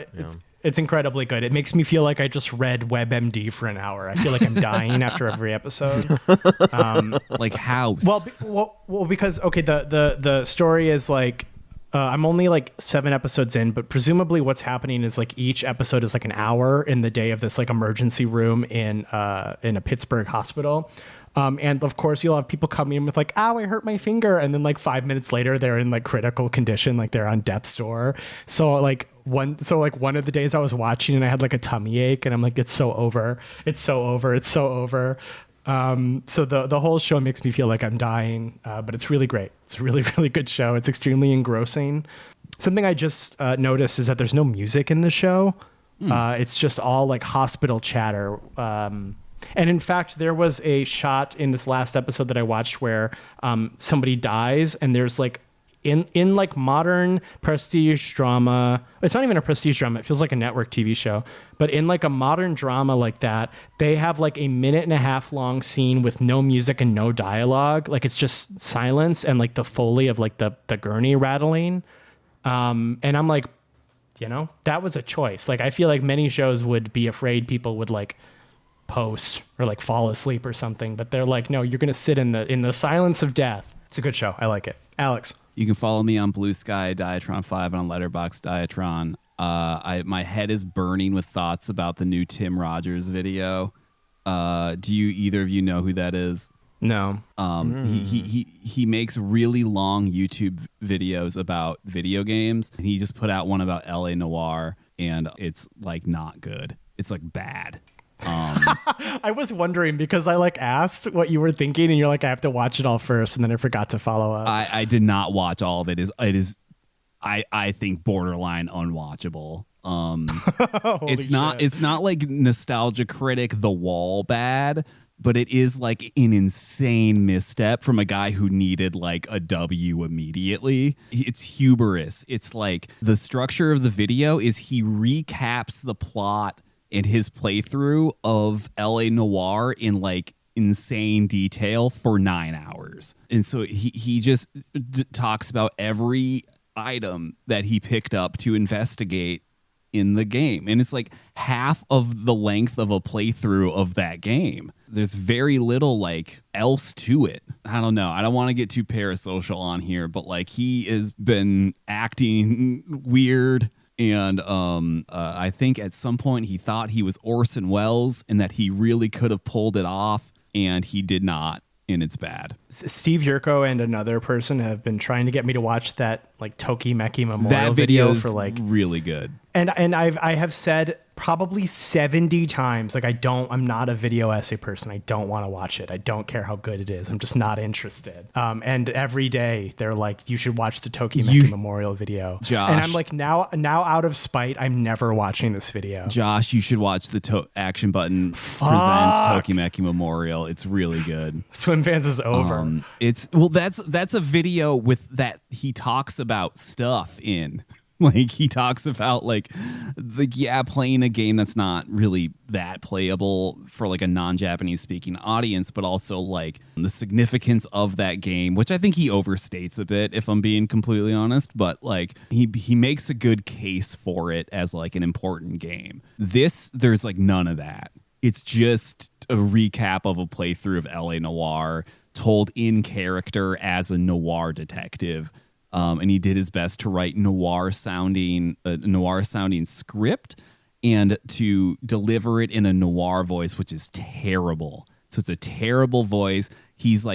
Speaker 2: It's incredibly good. It makes me feel like I just read WebMD for an hour. I feel like I'm dying after every episode.
Speaker 4: Like House.
Speaker 2: Well, because okay, the story is like I'm only like 7 episodes in, but presumably what's happening is like each episode is like an hour in the day of this like emergency room in a Pittsburgh hospital. And of course you'll have people coming in with like, "Ow, I hurt my finger," and then like 5 minutes later they're in like critical condition, like they're on death's door. So one of the days I was watching and I had like a tummy ache, and I'm like, it's so over. So the whole show makes me feel like I'm dying, but it's really great. It's a really, really good show. It's extremely engrossing. Something I just noticed is that there's no music in the show. It's just all like hospital chatter. And in fact, there was a shot in this last episode that I watched where somebody dies, and there's like in like modern prestige drama, it's not even a prestige drama, it feels like a network TV show, but in like a modern drama like that, they have like a 1.5-minute long scene with no music and no dialogue. Like it's just silence and like the Foley of like the gurney rattling. And I'm like, you know, that was a choice. Like I feel like many shows would be afraid people would like post or like fall asleep or something, but they're like, no, you're gonna sit in the silence of death. It's a good show. I like it. Alex,
Speaker 4: you can follow me on Blue Sky Diatron5 and on Letterboxd Diatron. My head is burning with thoughts about the new Tim Rogers video. Do you either of you know who that is?
Speaker 2: No.
Speaker 4: He makes really long YouTube videos about video games, and he just put out one about LA Noire, and it's like not good. It's like bad.
Speaker 2: I was wondering because I like asked what you were thinking, and you're like, I have to watch it all first, and then I forgot to follow up.
Speaker 4: I did not watch all of it. I think borderline unwatchable. It's not like Nostalgia Critic The Wall bad, but it is like an insane misstep from a guy who needed like a W immediately. It's hubris. It's like the structure of the video is he recaps the plot in his playthrough of LA Noire in like insane detail for 9 hours. And so he just talks about every item that he picked up to investigate in the game, and it's like half of the length of a playthrough of that game. There's very little like else to it. I don't know, I don't want to get too parasocial on here, but like he has been acting weird, and I think at some point he thought he was Orson Welles and that he really could have pulled it off, and he did not, and it's bad.
Speaker 2: Steve Yurko and another person have been trying to get me to watch that like Tokimeki Memorial
Speaker 4: That video
Speaker 2: for like
Speaker 4: really good.
Speaker 2: And I have said probably 70 times, like I'm not a video essay person. I don't want to watch it. I don't care how good it is. I'm just not interested. And every day they're like, you should watch the Tokimeki Memorial video.
Speaker 4: Josh.
Speaker 2: And I'm like, now out of spite, I'm never watching this video.
Speaker 4: Josh, you should watch the Action Button presents Tokimeki Memorial. It's really good.
Speaker 2: Swim Fans is over.
Speaker 4: That's a video with that he talks about stuff in. Like he talks about like playing a game that's not really that playable for like a non-Japanese speaking audience, but also like the significance of that game, which I think he overstates a bit if I'm being completely honest, but like he makes a good case for it as like an important game. There's like none of that. It's just a recap of a playthrough of LA Noire told in character as a noir detective. And he did his best to write noir sounding script and to deliver it in a noir voice, which is terrible. So it's a terrible voice. He's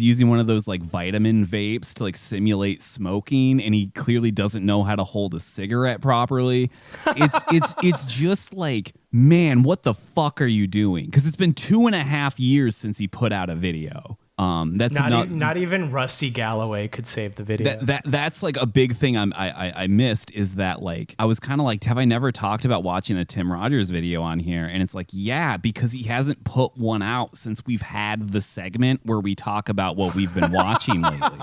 Speaker 4: using one of those like vitamin vapes to like simulate smoking, and he clearly doesn't know how to hold a cigarette properly. It's just like, man, what the fuck are you doing? Because it's been 2.5 years since he put out a video. That's
Speaker 2: not even Rusty Galloway could save the video.
Speaker 4: That's like a big thing I missed, is that like I was kind of like, have I never talked about watching a Tim Rogers video on here? And it's like, yeah, because he hasn't put one out since we've had the segment where we talk about what we've been watching lately.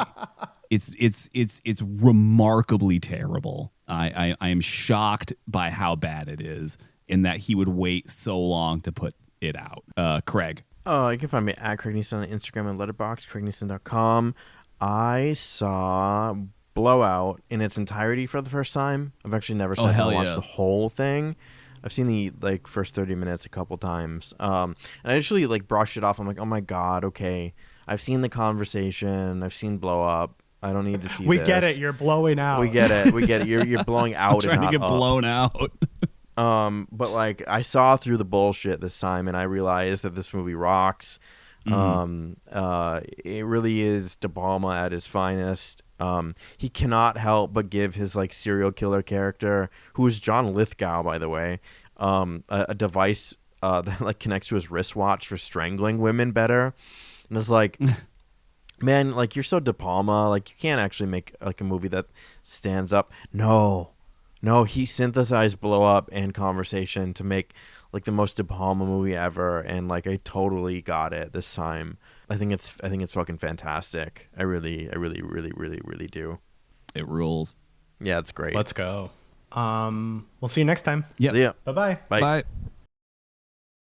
Speaker 4: It's remarkably terrible. I am shocked by how bad it is, in that he would wait so long to put it out. Craig.
Speaker 3: You can find me at Craig Neeson on Instagram and Letterboxd, CraigNeeson.com. I saw Blowout in its entirety for the first time. I've actually never sat down and watched the whole thing. I've seen the like first 30 minutes a couple times. And I actually like brushed it off. I'm like, oh my God, okay. I've seen The Conversation. I've seen Blow Up. I don't need to see this.
Speaker 2: We get it. You're blowing out.
Speaker 3: We get it. You're blowing out.
Speaker 4: I'm trying to get blown out.
Speaker 3: But like I saw through the bullshit this time, and I realized that this movie rocks. It really is De Palma at his finest. He cannot help but give his like serial killer character, who is John Lithgow, by the way, a device that like connects to his wristwatch for strangling women better. And it's like, man, like you're so De Palma, like you can't actually make like a movie that stands up. No, he synthesized Blow Up and Conversation to make like the most De Palma movie ever, and like I totally got it this time. I think it's fucking fantastic. I really do.
Speaker 4: It rules.
Speaker 3: Yeah, it's great.
Speaker 2: Let's go. We'll see you next time.
Speaker 4: Yeah.
Speaker 3: See ya.
Speaker 2: Bye-bye.
Speaker 3: Bye.
Speaker 4: Bye.